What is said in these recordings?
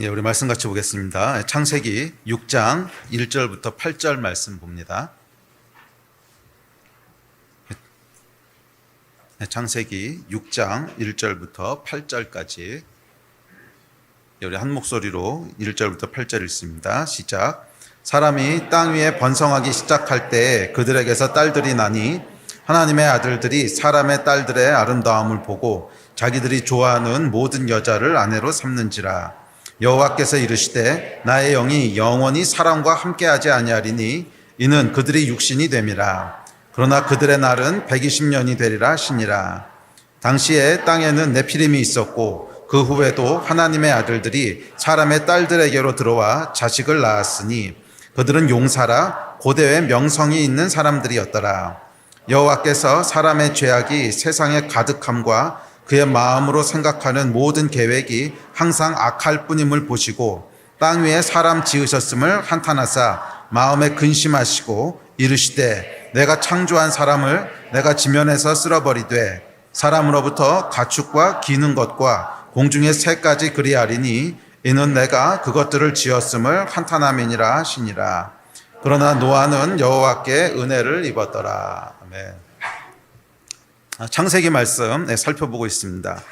예, 우리 말씀 같이 보겠습니다. 창세기 6장 1절부터 8절 말씀 봅니다. 창세기 6장 1절부터 8절까지 우리 한 목소리로 1절부터 8절 읽습니다. 시작. 사람이 땅 위에 번성하기 시작할 때 그들에게서 딸들이 나니 하나님의 아들들이 사람의 딸들의 아름다움을 보고 자기들이 좋아하는 모든 여자를 아내로 삼는지라. 여호와께서 이르시되 나의 영이 영원히 사람과 함께하지 아니하리니 이는 그들이 육신이 됨이라. 그러나 그들의 날은 120년이 되리라 하시니라. 당시에 땅에는 네피림이 있었고 그 후에도 하나님의 아들들이 사람의 딸들에게로 들어와 자식을 낳았으니 그들은 용사라 고대의 명성이 있는 사람들이었더라. 여호와께서 사람의 죄악이 세상에 가득함과 그의 마음으로 생각하는 모든 계획이 항상 악할 뿐임을 보시고 땅 위에 사람 지으셨음을 한탄하사 마음에 근심하시고 이르시되 내가 창조한 사람을 내가 지면에서 쓸어버리되 사람으로부터 가축과 기는 것과 공중의 새까지 그리하리니 이는 내가 그것들을 지었음을 한탄함이니라 하시니라. 그러나 노아는 여호와께 은혜를 입었더라. 아멘. 창세기 말씀 살펴보고 있습니다.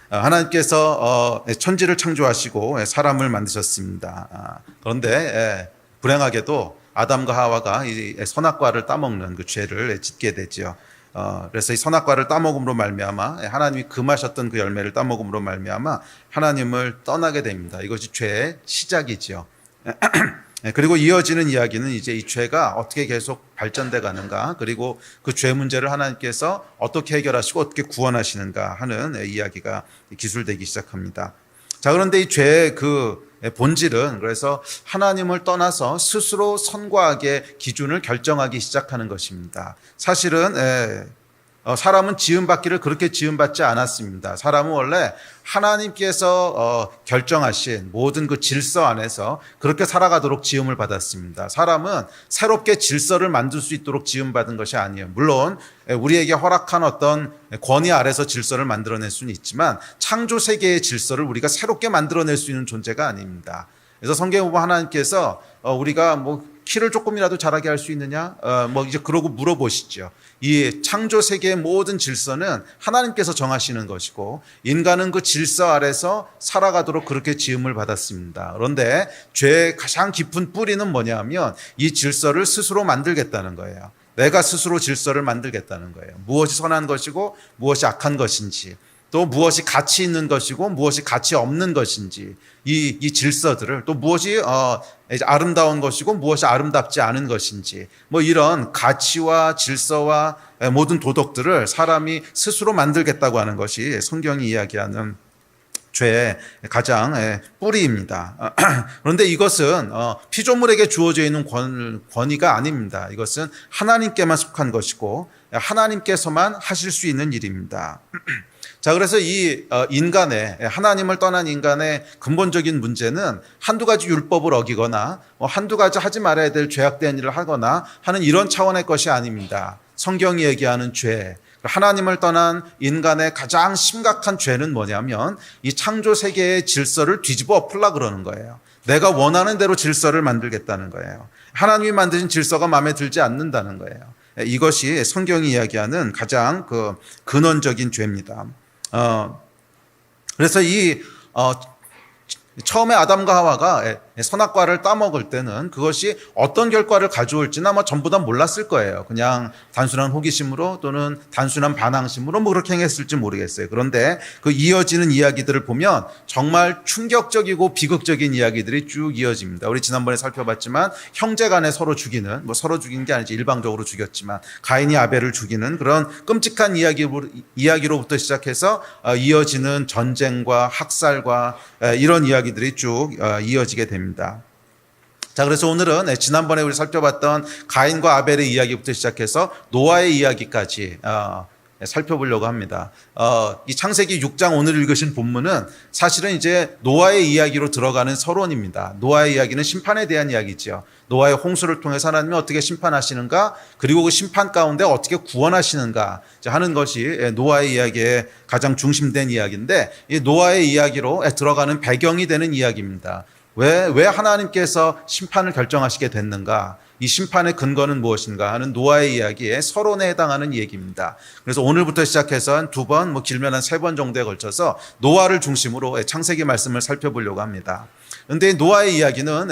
하나님께서 천지를 창조하시고 사람을 만드셨습니다. 그런데 불행하게도 아담과 하와가 이 선악과를 따먹는 그 죄를 짓게 되죠. 그래서 이 선악과를 따먹음으로 말미암아 하나님이 금하셨던 그 열매를 따먹음으로 말미암아 하나님을 떠나게 됩니다. 이것이 죄의 시작이죠. 그리고 이어지는 이야기는 이제 이 죄가 어떻게 계속 발전돼 가는가, 그리고 그 죄 문제를 하나님께서 어떻게 해결하시고 어떻게 구원하시는가 하는 이야기가 기술되기 시작합니다. 자, 그런데 이 죄의 그 본질은 그래서 하나님을 떠나서 스스로 선과악의 기준을 결정하기 시작하는 것입니다. 사실은 사람은 지음받기를 그렇게 지음받지 않았습니다. 사람은 원래 하나님께서 결정하신 모든 그 질서 안에서 그렇게 살아가도록 지음을 받았습니다. 사람은 새롭게 질서를 만들 수 있도록 지음받은 것이 아니에요. 물론 우리에게 허락한 어떤 권위 아래서 질서를 만들어낼 수는 있지만 창조 세계의 질서를 우리가 새롭게 만들어낼 수 있는 존재가 아닙니다. 그래서 성경에 보면 하나님께서 우리가 뭐 키를 조금이라도 자라게 할 수 있느냐? 이제 그러고 물어보시죠. 이 창조 세계의 모든 질서는 하나님께서 정하시는 것이고 인간은 그 질서 아래서 살아가도록 그렇게 지음을 받았습니다. 그런데 죄의 가장 깊은 뿌리는 뭐냐면 이 질서를 스스로 만들겠다는 거예요. 내가 스스로 질서를 만들겠다는 거예요. 무엇이 선한 것이고 무엇이 악한 것인지, 또 무엇이 가치 있는 것이고 무엇이 가치 없는 것인지, 이 질서들을, 또 무엇이 아름다운 것이고 무엇이 아름답지 않은 것인지, 이런 가치와 질서와 모든 도덕들을 사람이 스스로 만들겠다고 하는 것이 성경이 이야기하는 죄의 가장 뿌리입니다. 그런데 이것은 피조물에게 주어져 있는 권위가 아닙니다. 이것은 하나님께만 속한 것이고 하나님께서만 하실 수 있는 일입니다. 자, 그래서 이 인간의, 하나님을 떠난 인간의 근본적인 문제는 한두 가지 율법을 어기거나 한두 가지 하지 말아야 될 죄악된 일을 하거나 하는 이런 차원의 것이 아닙니다. 성경이 얘기하는 죄, 하나님을 떠난 인간의 가장 심각한 죄는 뭐냐면 이 창조 세계의 질서를 뒤집어 엎으려고 그러는 거예요. 내가 원하는 대로 질서를 만들겠다는 거예요. 하나님이 만드신 질서가 마음에 들지 않는다는 거예요. 이것이 성경이 이야기하는 가장 그 근원적인 죄입니다. 그래서 처음에 아담과 하와가 선악과를 따먹을 때는 그것이 어떤 결과를 가져올지는 아마 전부 다 몰랐을 거예요. 그냥 단순한 호기심으로 또는 단순한 반항심으로 그렇게 행했을지 모르겠어요. 그런데 그 이어지는 이야기들을 보면 정말 충격적이고 비극적인 이야기들이 쭉 이어집니다. 우리 지난번에 살펴봤지만 형제 간에 서로 죽이는, 서로 죽인 게 아니지 일방적으로 죽였지만 가인이 아벨을 죽이는 그런 끔찍한 이야기로부터 시작해서 이어지는 전쟁과 학살과 이런 이야기들이 쭉 이어지게 됩니다. 자, 그래서 오늘은 지난번에 우리 살펴봤던 가인과 아벨의 이야기부터 시작해서 노아의 이야기까지 살펴보려고 합니다. 이 창세기 6장 오늘 읽으신 본문은 사실은 이제 노아의 이야기로 들어가는 서론입니다. 노아의 이야기는 심판에 대한 이야기죠. 노아의 홍수를 통해서 하나님이 어떻게 심판하시는가, 그리고 그 심판 가운데 어떻게 구원하시는가 하는 것이 노아의 이야기의 가장 중심된 이야기인데, 이 노아의 이야기로 들어가는 배경이 되는 이야기입니다. 왜 하나님께서 심판을 결정하시게 됐는가? 이 심판의 근거는 무엇인가 하는 노아의 이야기의 서론에 해당하는 얘기입니다. 그래서 오늘부터 시작해서 한 2번, 길면 한 3번 정도에 걸쳐서 노아를 중심으로 창세기 말씀을 살펴보려고 합니다. 그런데 노아의 이야기는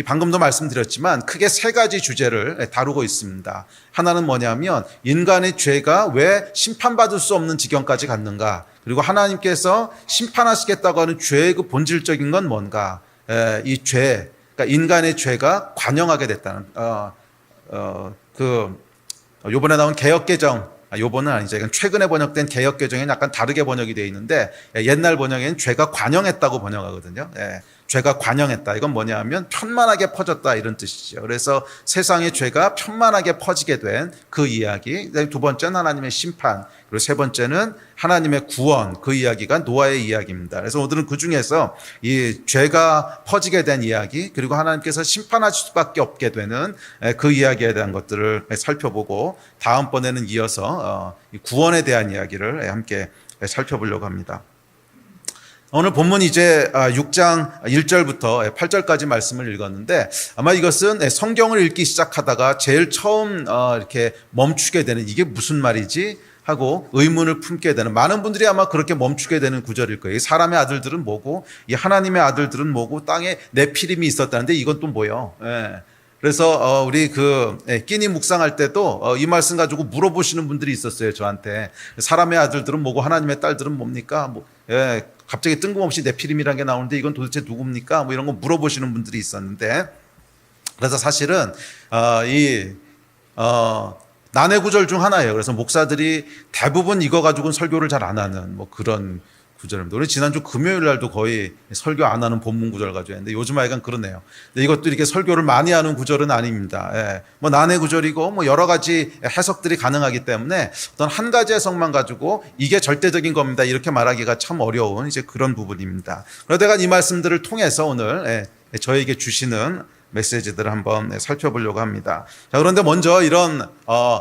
방금도 말씀드렸지만 크게 3가지 주제를 다루고 있습니다. 하나는 뭐냐면 인간의 죄가 왜 심판받을 수 없는 지경까지 갔는가, 그리고 하나님께서 심판하시겠다고 하는 죄의 그 본질적인 건 뭔가, 이 죄, 그러니까 인간의 죄가 관영하게 됐다는, 요번에 나온 개역개정, 요번은 아니죠. 이건 최근에 번역된 개역개정에는 약간 다르게 번역이 되어 있는데, 옛날 번역에는 죄가 관영했다고 번역하거든요. 죄가 관영했다. 이건 뭐냐 하면 편만하게 퍼졌다, 이런 뜻이죠. 그래서 세상의 죄가 편만하게 퍼지게 된 그 이야기. 2번째는 하나님의 심판. 그리고 3번째는 하나님의 구원. 그 이야기가 노아의 이야기입니다. 그래서 오늘은 그 중에서 이 죄가 퍼지게 된 이야기, 그리고 하나님께서 심판하실 수밖에 없게 되는 그 이야기에 대한 것들을 살펴보고, 다음번에는 이어서 구원에 대한 이야기를 함께 살펴보려고 합니다. 오늘 본문 이제 6장 1절부터 8절까지 말씀을 읽었는데, 아마 이것은 성경을 읽기 시작하다가 제일 처음 이렇게 멈추게 되는, 이게 무슨 말이지 하고 의문을 품게 되는, 많은 분들이 아마 그렇게 멈추게 되는 구절일 거예요. 사람의 아들들은 뭐고, 이 하나님의 아들들은 뭐고, 땅에 네피림이 있었다는데 이건 또 뭐요? 그래서 우리 끼니 묵상할 때도 이 말씀 가지고 물어보시는 분들이 있었어요, 저한테. 사람의 아들들은 뭐고 하나님의 딸들은 뭡니까? 갑자기 뜬금없이 네피림이라는 게 나오는데 이건 도대체 누굽니까? 이런 거 물어보시는 분들이 있었는데, 그래서 사실은 난해 구절 중 하나예요. 그래서 목사들이 대부분 이거 가지고는 설교를 잘 안 하는 그런 구절입니다. 우리 지난주 금요일 날도 거의 설교 안 하는 본문 구절 가지고 했는데 요즘 아이간 그러네요. 근데 이것도 이렇게 설교를 많이 하는 구절은 아닙니다. 난해 구절이고 여러 가지 해석들이 가능하기 때문에 어떤 한 가지 해석만 가지고 이게 절대적인 겁니다, 이렇게 말하기가 참 어려운 이제 그런 부분입니다. 그래서 내가 이 말씀들을 통해서 오늘 저에게 주시는 메시지들을 한번 살펴보려고 합니다. 자, 그런데 먼저 이런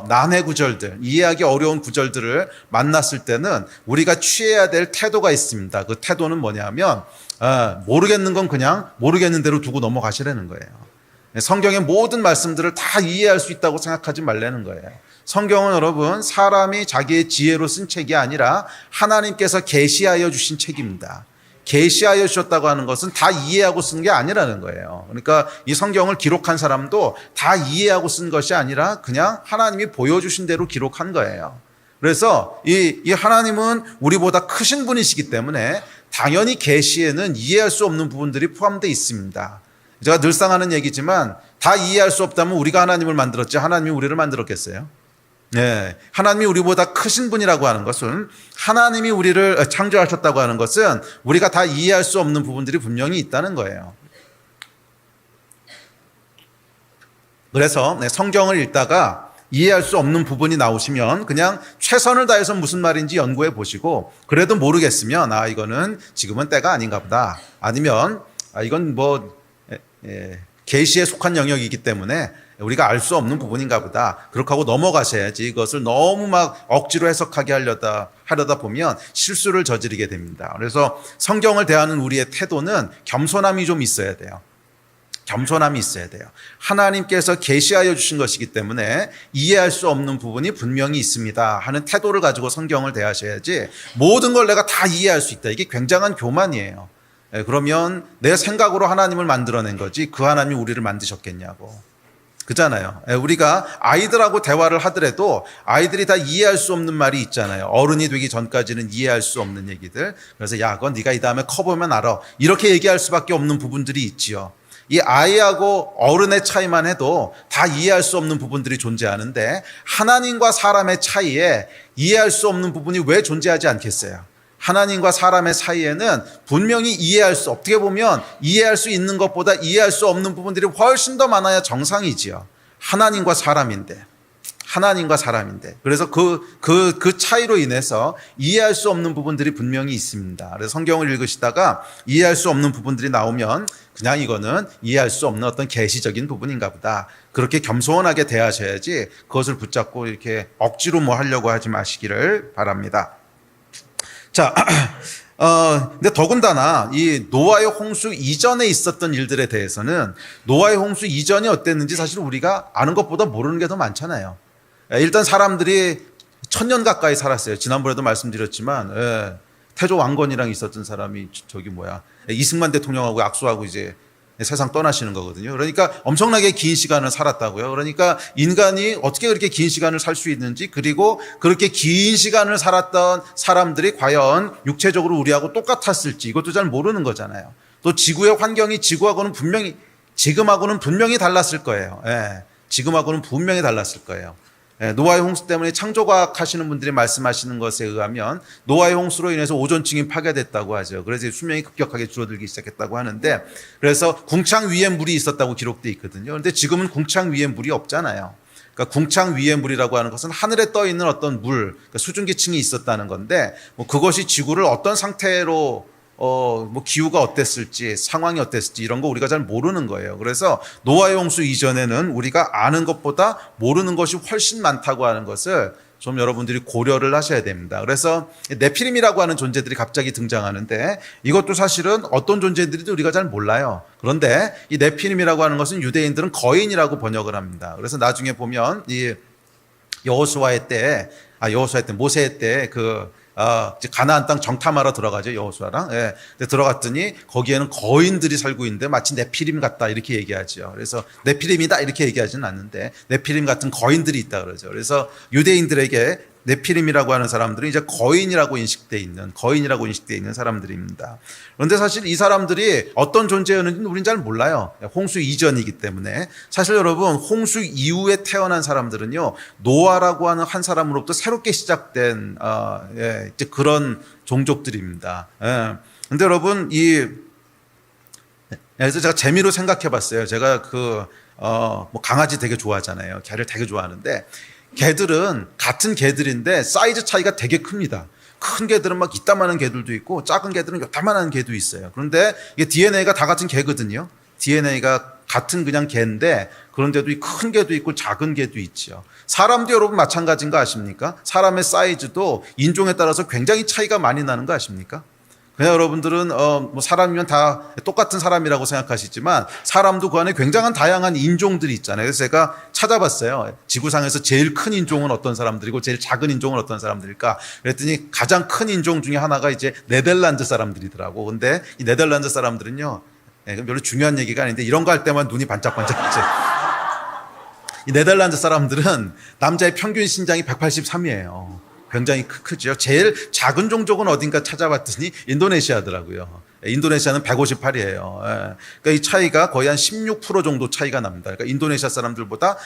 난해 구절들, 이해하기 어려운 구절들을 만났을 때는 우리가 취해야 될 태도가 있습니다. 그 태도는 뭐냐면 모르겠는 건 그냥 모르겠는 대로 두고 넘어가시라는 거예요. 성경의 모든 말씀들을 다 이해할 수 있다고 생각하지 말라는 거예요. 성경은 여러분, 사람이 자기의 지혜로 쓴 책이 아니라 하나님께서 계시하여 주신 책입니다. 계시하여 주셨다고 하는 것은 다 이해하고 쓴 게 아니라는 거예요. 그러니까 이 성경을 기록한 사람도 다 이해하고 쓴 것이 아니라 그냥 하나님이 보여주신 대로 기록한 거예요. 그래서 이 하나님은 우리보다 크신 분이시기 때문에 당연히 계시에는 이해할 수 없는 부분들이 포함되어 있습니다. 제가 늘상 하는 얘기지만 다 이해할 수 없다면 우리가 하나님을 만들었지 하나님이 우리를 만들었겠어요? 하나님이 우리보다 크신 분이라고 하는 것은, 하나님이 우리를 창조하셨다고 하는 것은 우리가 다 이해할 수 없는 부분들이 분명히 있다는 거예요. 그래서 성경을 읽다가 이해할 수 없는 부분이 나오시면 그냥 최선을 다해서 무슨 말인지 연구해 보시고, 그래도 모르겠으면 이거는 지금은 때가 아닌가 보다, 아니면 이건 계시에 속한 영역이기 때문에 우리가 알 수 없는 부분인가 보다, 그렇게 하고 넘어가셔야지, 이것을 너무 막 억지로 해석하게 하려다 보면 실수를 저지르게 됩니다. 그래서 성경을 대하는 우리의 태도는 겸손함이 좀 있어야 돼요. 겸손함이 있어야 돼요. 하나님께서 계시하여 주신 것이기 때문에 이해할 수 없는 부분이 분명히 있습니다 하는 태도를 가지고 성경을 대하셔야지, 모든 걸 내가 다 이해할 수 있다, 이게 굉장한 교만이에요. 그러면 내 생각으로 하나님을 만들어낸 거지 그 하나님이 우리를 만드셨겠냐고. 그잖아요. 우리가 아이들하고 대화를 하더라도 아이들이 다 이해할 수 없는 말이 있잖아요. 어른이 되기 전까지는 이해할 수 없는 얘기들. 그래서 야, 그건 네가 이 다음에 커보면 알아, 이렇게 얘기할 수밖에 없는 부분들이 있지요. 이 아이하고 어른의 차이만 해도 다 이해할 수 없는 부분들이 존재하는데, 하나님과 사람의 차이에 이해할 수 없는 부분이 왜 존재하지 않겠어요? 하나님과 사람의 사이에는 분명히 어떻게 보면 이해할 수 있는 것보다 이해할 수 없는 부분들이 훨씬 더 많아야 정상이지요. 하나님과 사람인데. 하나님과 사람인데. 그래서 그 차이로 인해서 이해할 수 없는 부분들이 분명히 있습니다. 그래서 성경을 읽으시다가 이해할 수 없는 부분들이 나오면 그냥 이거는 이해할 수 없는 어떤 계시적인 부분인가 보다. 그렇게 겸손하게 대하셔야지 그것을 붙잡고 이렇게 억지로 뭐 하려고 하지 마시기를 바랍니다. 자, 근데 더군다나 이 노아의 홍수 이전에 있었던 일들에 대해서는 노아의 홍수 이전이 어땠는지 사실 우리가 아는 것보다 모르는 게 더 많잖아요. 일단 사람들이 1000년 가까이 살았어요. 지난번에도 말씀드렸지만 태조 왕건이랑 있었던 사람이 이승만 대통령하고 악수하고 이제 세상 떠나시는 거거든요. 그러니까 엄청나게 긴 시간을 살았다고요. 그러니까 인간이 어떻게 그렇게 긴 시간을 살 수 있는지, 그리고 그렇게 긴 시간을 살았던 사람들이 과연 육체적으로 우리하고 똑같았을지 이것도 잘 모르는 거잖아요. 또 지구의 환경이 지금하고는 분명히 달랐을 거예요. 지금하고는 분명히 달랐을 거예요. 노아의 홍수 때문에 창조과학 하시는 분들이 말씀하시는 것에 의하면 노아의 홍수로 인해서 오존층이 파괴됐다고 하죠. 그래서 수명이 급격하게 줄어들기 시작했다고 하는데, 그래서 궁창 위에 물이 있었다고 기록되어 있거든요. 그런데 지금은 궁창 위에 물이 없잖아요. 그러니까 궁창 위에 물이라고 하는 것은 하늘에 떠 있는 어떤 물, 그러니까 수증기층이 있었다는 건데, 그것이 지구를 어떤 상태로 기후가 어땠을지, 상황이 어땠을지 이런 거 우리가 잘 모르는 거예요. 그래서 노아의 홍수 이전에는 우리가 아는 것보다 모르는 것이 훨씬 많다고 하는 것을 좀 여러분들이 고려를 하셔야 됩니다. 그래서 네피림이라고 하는 존재들이 갑자기 등장하는데 이것도 사실은 어떤 존재들인지 우리가 잘 몰라요. 그런데 이 네피림이라고 하는 것은 유대인들은 거인이라고 번역을 합니다. 그래서 나중에 보면 이 모세의 때 가나안 땅 정탐하러 들어가죠, 여호수아랑. 근데 들어갔더니 거기에는 거인들이 살고 있는데 마치 네피림 같다 이렇게 얘기하죠. 그래서 네피림이다 이렇게 얘기하지는 않는데 네피림 같은 거인들이 있다 그러죠. 그래서 유대인들에게 네피림이라고 하는 사람들은 이제 거인이라고 인식되어 있는 사람들입니다. 그런데 사실 이 사람들이 어떤 존재였는지는 우리는 잘 몰라요. 홍수 이전이기 때문에. 사실 여러분, 홍수 이후에 태어난 사람들은요, 노아라고 하는 한 사람으로부터 새롭게 시작된 이제 그런 종족들입니다. 근데 여러분, 그래서 제가 재미로 생각해 봤어요. 제가 강아지 되게 좋아하잖아요. 개를 되게 좋아하는데, 개들은 같은 개들인데 사이즈 차이가 되게 큽니다. 큰 개들은 막 이따만한 개들도 있고 작은 개들은 요따만한 개도 있어요. 그런데 이게 DNA가 다 같은 개거든요. DNA가 같은 그냥 개인데 그런데도 큰 개도 있고 작은 개도 있죠. 사람도 여러분 마찬가지인 거 아십니까? 사람의 사이즈도 인종에 따라서 굉장히 차이가 많이 나는 거 아십니까? 그냥 여러분들은 사람이면 다 똑같은 사람이라고 생각하시지만 사람도 그 안에 굉장한 다양한 인종들이 있잖아요. 그래서 제가 찾아봤어요. 지구상에서 제일 큰 인종은 어떤 사람들이고 제일 작은 인종은 어떤 사람들일까? 그랬더니 가장 큰 인종 중에 하나가 이제 네덜란드 사람들이더라고. 근데 이 네덜란드 사람들은요, 별로 중요한 얘기가 아닌데 이런 거 할 때만 눈이 반짝반짝하죠. 이 네덜란드 사람들은 남자의 평균 신장이 183이에요. 굉장히 크죠. 제일 작은 종족은 어딘가 찾아봤더니 인도네시아더라고요. 인도네시아는 158이에요. 그러니까 이 차이가 거의 한 16% 정도 차이가 납니다. 그러니까 인도네시아 사람들보다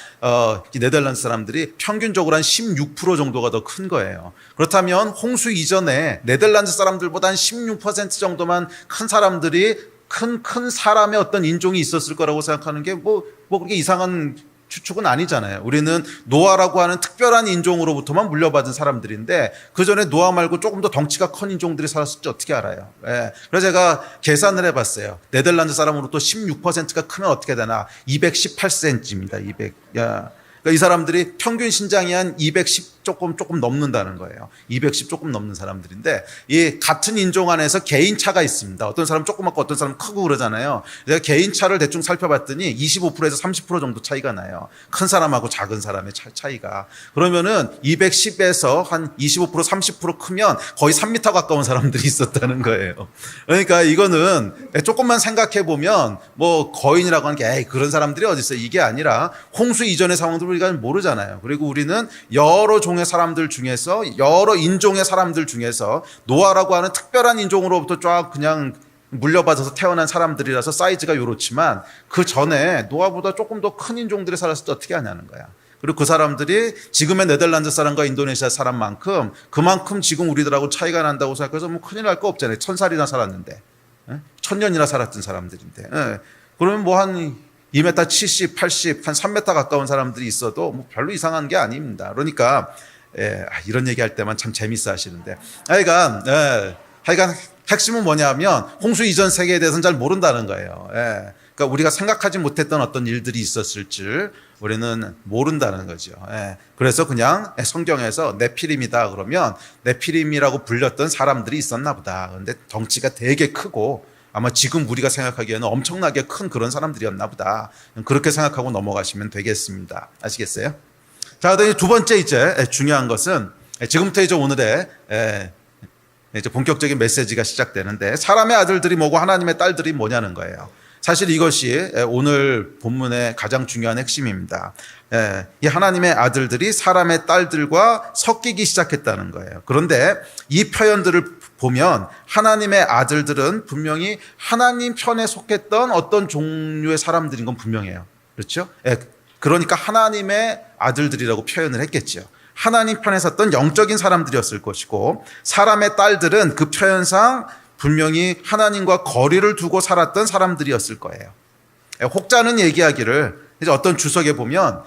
네덜란드 사람들이 평균적으로 한 16% 정도가 더 큰 거예요. 그렇다면 홍수 이전에 네덜란드 사람들보다 한 16% 정도만 큰 사람들이 큰 사람의 어떤 인종이 있었을 거라고 생각하는 게 그렇게 이상한 추측은 아니잖아요. 우리는 노아라고 하는 특별한 인종으로부터만 물려받은 사람들인데 그 전에 노아 말고 조금 더 덩치가 큰 인종들이 살았을지 어떻게 알아요? 그래서 제가 계산을 해봤어요. 네덜란드 사람으로부터 16%가 크면 어떻게 되나? 218cm입니다. 200. 그러니까 이 사람들이 평균 신장이 한 210 조금 넘는다는 거예요. 210 조금 넘는 사람들인데 이 같은 인종 안에서 개인차가 있습니다. 어떤 사람 조그맣고 어떤 사람 크고 그러잖아요. 제가 개인차를 대충 살펴봤더니 25%에서 30% 정도 차이가 나요. 큰 사람하고 작은 사람의 차이가. 그러면은 210에서 한 25% 30% 크면 거의 3m 가까운 사람들이 있었다는 거예요. 그러니까 이거는 조금만 생각해 보면 거인이라고 하는 게 그런 사람들이 어디 있어요? 이게 아니라 홍수 이전의 상황들을 우리가 모르잖아요. 그리고 우리는 여러 종의 사람들 중에서 여러 인종의 사람들 중에서 노아라고 하는 특별한 인종으로부터 쫙 그냥 물려받아서 태어난 사람들이라서 사이즈가 요렇지만 그 전에 노아보다 조금 더 큰 인종들이 살았을 때 어떻게 하냐는 거야. 그리고 그 사람들이 지금의 네덜란드 사람과 인도네시아 사람만큼 그만큼 지금 우리들하고 차이가 난다고 생각해서 큰일 날 거 없잖아요. 1000살이나 살았는데 1000년이나 살았던 사람들인데 그러면 한 2m 70, 80, 한 3m 가까운 사람들이 있어도 뭐 별로 이상한 게 아닙니다. 그러니까 이런 얘기할 때만 참 재밌어 하시는데 하여간 핵심은 뭐냐면 홍수 이전 세계에 대해서는 잘 모른다는 거예요. 그러니까 우리가 생각하지 못했던 어떤 일들이 있었을 줄 우리는 모른다는 거죠. 그래서 그냥 성경에서 네피림이다 그러면 네피림이라고 불렸던 사람들이 있었나 보다. 그런데 덩치가 되게 크고 아마 지금 우리가 생각하기에는 엄청나게 큰 그런 사람들이었나 보다. 그렇게 생각하고 넘어가시면 되겠습니다. 아시겠어요? 자, 두 번째 이제 중요한 것은 지금부터 이제 오늘의 이제 본격적인 메시지가 시작되는데 사람의 아들들이 뭐고 하나님의 딸들이 뭐냐는 거예요. 사실 이것이 오늘 본문의 가장 중요한 핵심입니다. 이 하나님의 아들들이 사람의 딸들과 섞이기 시작했다는 거예요. 그런데 이 표현들을 보면 하나님의 아들들은 분명히 하나님 편에 속했던 어떤 종류의 사람들인 건 분명해요. 그렇죠? 그러니까 하나님의 아들들이라고 표현을 했겠죠. 하나님 편에 섰던 영적인 사람들이었을 것이고 사람의 딸들은 그 표현상 분명히 하나님과 거리를 두고 살았던 사람들이었을 거예요. 혹자는 얘기하기를 이제 어떤 주석에 보면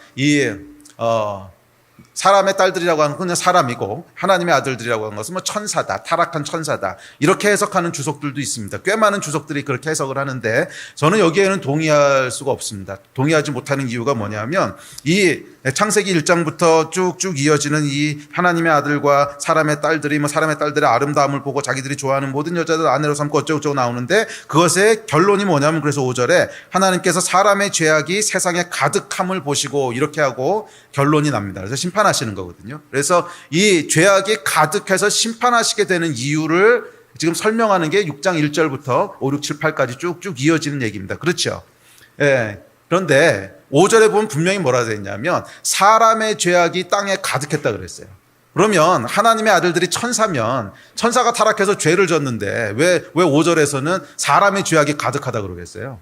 사람의 딸들이라고 하는 건 그냥 사람이고 하나님의 아들들이라고 하는 것은 뭐 천사다, 타락한 천사다 이렇게 해석하는 주석들도 있습니다. 꽤 많은 주석들이 그렇게 해석을 하는데 저는 여기에는 동의할 수가 없습니다. 동의하지 못하는 이유가 뭐냐면 이 창세기 1장부터 쭉쭉 이어지는 이 하나님의 아들과 사람의 딸들이 사람의 딸들의 아름다움을 보고 자기들이 좋아하는 모든 여자들 아내로 삼고 어쩌고저쩌고 나오는데 그것의 결론이 뭐냐면 그래서 5절에 하나님께서 사람의 죄악이 세상에 가득함을 보시고 이렇게 하고 결론이 납니다. 그래서 심판하시는 거거든요. 그래서 이 죄악이 가득해서 심판하시게 되는 이유를 지금 설명하는 게 6장 1절부터 5, 6, 7, 8까지 쭉쭉 이어지는 얘기입니다. 그렇죠? 그런데 5절에 보면 분명히 뭐라 되어 있냐면 사람의 죄악이 땅에 가득했다 그랬어요. 그러면 하나님의 아들들이 천사면 천사가 타락해서 죄를 졌는데 왜 5절에서는 사람의 죄악이 가득하다 그러겠어요?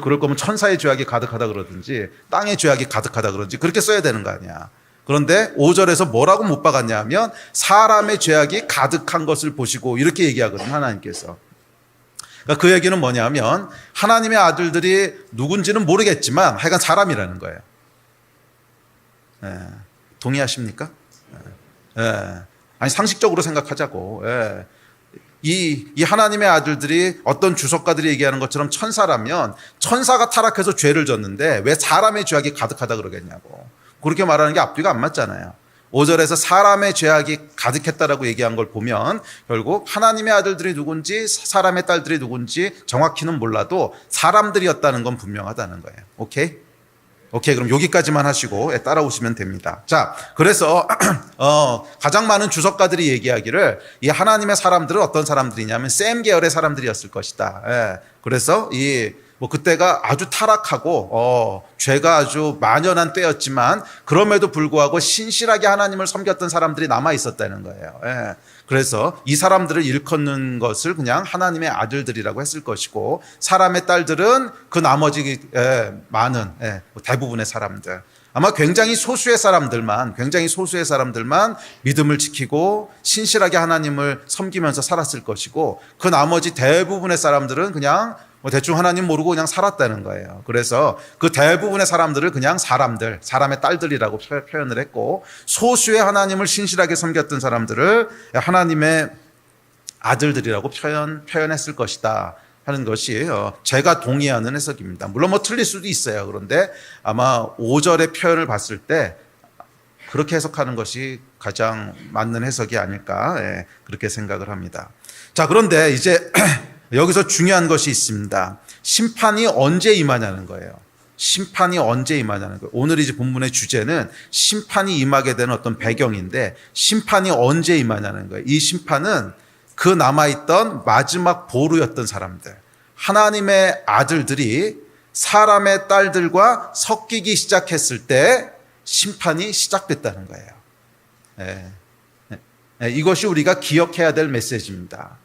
그럴 거면 천사의 죄악이 가득하다 그러든지 땅의 죄악이 가득하다 그러든지 그렇게 써야 되는 거 아니야. 그런데 5절에서 뭐라고 못 박았냐 하면 사람의 죄악이 가득한 것을 보시고 이렇게 얘기하거든요. 하나님께서. 그러니까 그 얘기는 뭐냐면 하나님의 아들들이 누군지는 모르겠지만 하여간 사람이라는 거예요. 동의하십니까? 아니 상식적으로 생각하자고. 이 하나님의 아들들이 어떤 주석가들이 얘기하는 것처럼 천사라면 천사가 타락해서 죄를 졌는데 왜 사람의 죄악이 가득하다 그러겠냐고. 그렇게 말하는 게 앞뒤가 안 맞잖아요. 5절에서 사람의 죄악이 가득했다라고 얘기한 걸 보면 결국 하나님의 아들들이 누군지 사람의 딸들이 누군지 정확히는 몰라도 사람들이었다는 건 분명하다는 거예요. 오케이, 그럼 여기까지만 하시고 따라오시면 됩니다. 자, 그래서 가장 많은 주석가들이 얘기하기를 이 하나님의 사람들은 어떤 사람들이냐면 셈 계열의 사람들이었을 것이다. 그래서 그때가 아주 타락하고 죄가 아주 만연한 때였지만 그럼에도 불구하고 신실하게 하나님을 섬겼던 사람들이 남아 있었다는 거예요. 그래서 이 사람들을 일컫는 것을 그냥 하나님의 아들들이라고 했을 것이고 사람의 딸들은 그 나머지 많은 대부분의 사람들 아마 굉장히 소수의 사람들만 믿음을 지키고 신실하게 하나님을 섬기면서 살았을 것이고 그 나머지 대부분의 사람들은 그냥 대충 하나님 모르고 그냥 살았다는 거예요. 그래서 그 대부분의 사람들을 그냥 사람의 딸들이라고 표현을 했고 소수의 하나님을 신실하게 섬겼던 사람들을 하나님의 아들들이라고 표현했을 것이다 하는 것이 제가 동의하는 해석입니다. 물론 틀릴 수도 있어요. 그런데 아마 5절의 표현을 봤을 때 그렇게 해석하는 것이 가장 맞는 해석이 아닐까 그렇게 생각을 합니다. 자, 그런데 이제 여기서 중요한 것이 있습니다. 심판이 언제 임하냐는 거예요. 오늘 이제 본문의 주제는 심판이 임하게 되는 어떤 배경인데 심판이 언제 임하냐는 거예요. 이 심판은 그 남아있던 마지막 보루였던 사람들, 하나님의 아들들이 사람의 딸들과 섞이기 시작했을 때 심판이 시작됐다는 거예요. 이것이 우리가 기억해야 될 메시지입니다.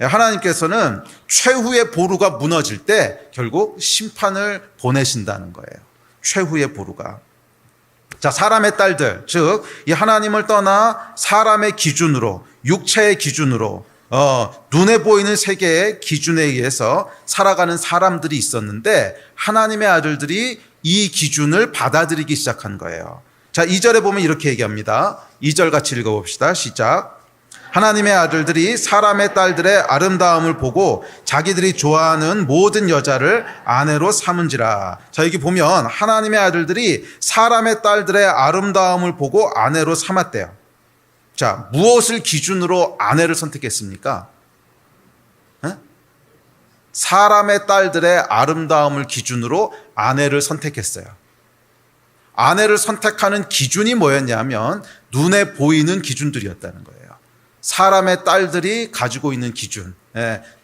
하나님께서는 최후의 보루가 무너질 때 결국 심판을 보내신다는 거예요. 최후의 보루가. 자, 사람의 딸들, 즉 이 하나님을 떠나 사람의 기준으로 육체의 기준으로 눈에 보이는 세계의 기준에 의해서 살아가는 사람들이 있었는데 하나님의 아들들이 이 기준을 받아들이기 시작한 거예요. 자, 2절에 보면 이렇게 얘기합니다. 2절 같이 읽어봅시다. 시작. 하나님의 아들들이 사람의 딸들의 아름다움을 보고 자기들이 좋아하는 모든 여자를 아내로 삼은지라. 자, 여기 보면 하나님의 아들들이 사람의 딸들의 아름다움을 보고 아내로 삼았대요. 자, 무엇을 기준으로 아내를 선택했습니까? 사람의 딸들의 아름다움을 기준으로 아내를 선택했어요. 아내를 선택하는 기준이 뭐였냐면 눈에 보이는 기준들이었다는 거예요. 사람의 딸들이 가지고 있는 기준,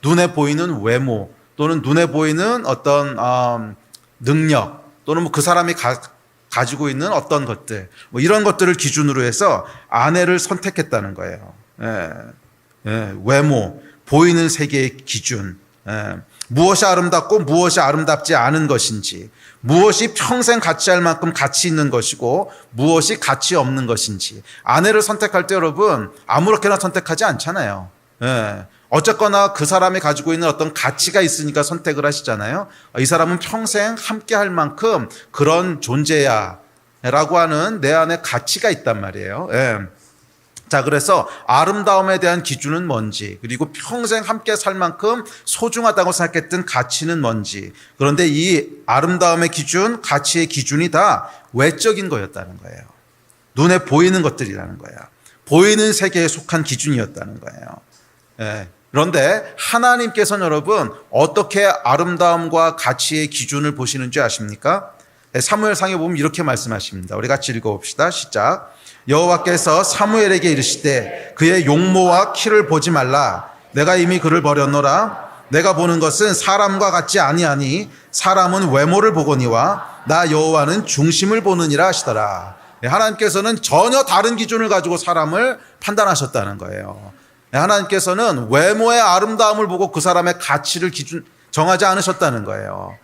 눈에 보이는 외모 또는 눈에 보이는 어떤 능력 또는 그 사람이 가지고 있는 어떤 것들, 이런 것들을 기준으로 해서 아내를 선택했다는 거예요. 외모, 보이는 세계의 기준, 무엇이 아름답고 무엇이 아름답지 않은 것인지, 무엇이 평생 같이 할 만큼 가치 있는 것이고 무엇이 가치 없는 것인지. 아내를 선택할 때 여러분 아무렇게나 선택하지 않잖아요. 어쨌거나 그 사람이 가지고 있는 어떤 가치가 있으니까 선택을 하시잖아요. 이 사람은 평생 함께 할 만큼 그런 존재야 라고 하는 내 안에 가치가 있단 말이에요. 자, 그래서 아름다움에 대한 기준은 뭔지, 그리고 평생 함께 살 만큼 소중하다고 생각했던 가치는 뭔지. 그런데 이 아름다움의 기준, 가치의 기준이 다 외적인 거였다는 거예요. 눈에 보이는 것들이라는 거예요. 보이는 세계에 속한 기준이었다는 거예요. 그런데 하나님께서는 여러분 어떻게 아름다움과 가치의 기준을 보시는지 아십니까? 사무엘상에 보면 이렇게 말씀하십니다. 우리 같이 읽어봅시다. 시작. 여호와께서 사무엘에게 이르시되 그의 용모와 키를 보지 말라. 내가 이미 그를 버렸노라. 내가 보는 것은 사람과 같지 아니하니 사람은 외모를 보거니와 나 여호와는 중심을 보느니라 하시더라. 하나님께서는 전혀 다른 기준을 가지고 사람을 판단하셨다는 거예요. 하나님께서는 외모의 아름다움을 보고 그 사람의 가치를 정하지 않으셨다는 거예요.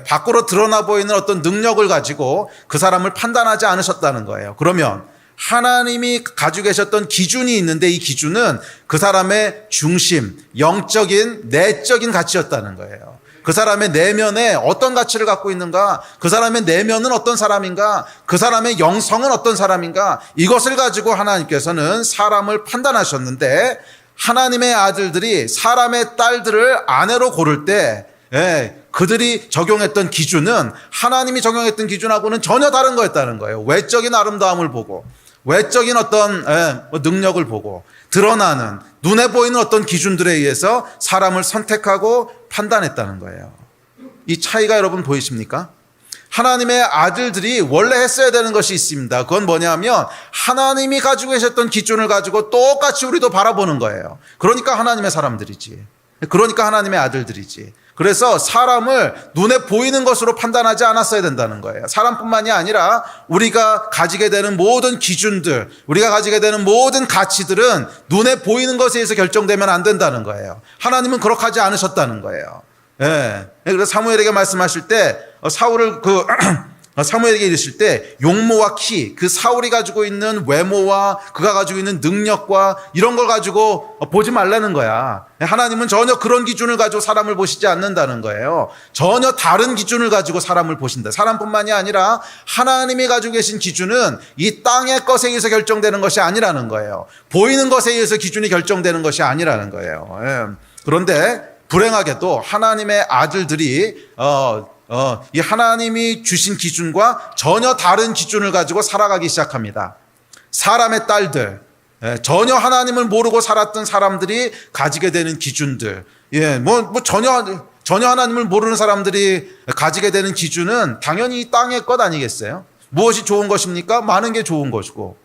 밖으로 드러나 보이는 어떤 능력을 가지고 그 사람을 판단하지 않으셨다는 거예요. 그러면 하나님이 가지고 계셨던 기준이 있는데 이 기준은 그 사람의 중심, 영적인, 내적인 가치였다는 거예요. 그 사람의 내면에 어떤 가치를 갖고 있는가, 그 사람의 내면은 어떤 사람인가, 그 사람의 영성은 어떤 사람인가, 이것을 가지고 하나님께서는 사람을 판단하셨는데 하나님의 아들들이 사람의 딸들을 아내로 고를 때 그들이 적용했던 기준은 하나님이 적용했던 기준하고는 전혀 다른 거였다는 거예요. 외적인 아름다움을 보고 외적인 어떤 능력을 보고 드러나는 눈에 보이는 어떤 기준들에 의해서 사람을 선택하고 판단했다는 거예요. 이 차이가 여러분 보이십니까? 하나님의 아들들이 원래 했어야 되는 것이 있습니다. 그건 뭐냐면 하나님이 가지고 계셨던 기준을 가지고 똑같이 우리도 바라보는 거예요. 그러니까 하나님의 사람들이지. 그러니까 하나님의 아들들이지. 그래서 사람을 눈에 보이는 것으로 판단하지 않았어야 된다는 거예요. 사람뿐만이 아니라 우리가 가지게 되는 모든 기준들, 우리가 가지게 되는 모든 가치들은 눈에 보이는 것에 의해서 결정되면 안 된다는 거예요. 하나님은 그렇게 하지 않으셨다는 거예요. 그래서 사무엘에게 말씀하실 때 사무엘에게 이르실 때 용모와 키, 그 사울이 가지고 있는 외모와 그가 가지고 있는 능력과 이런 걸 가지고 보지 말라는 거야. 하나님은 전혀 그런 기준을 가지고 사람을 보시지 않는다는 거예요. 전혀 다른 기준을 가지고 사람을 보신다. 사람뿐만이 아니라 하나님이 가지고 계신 기준은 이 땅의 것에 의해서 결정되는 것이 아니라는 거예요. 보이는 것에 의해서 기준이 결정되는 것이 아니라는 거예요. 그런데 불행하게도 하나님의 아들들이 이 하나님이 주신 기준과 전혀 다른 기준을 가지고 살아가기 시작합니다. 사람의 딸들, 전혀 하나님을 모르고 살았던 사람들이 가지게 되는 기준들, 전혀 하나님을 모르는 사람들이 가지게 되는 기준은 당연히 이 땅의 것 아니겠어요? 무엇이 좋은 것입니까? 많은 게 좋은 것이고,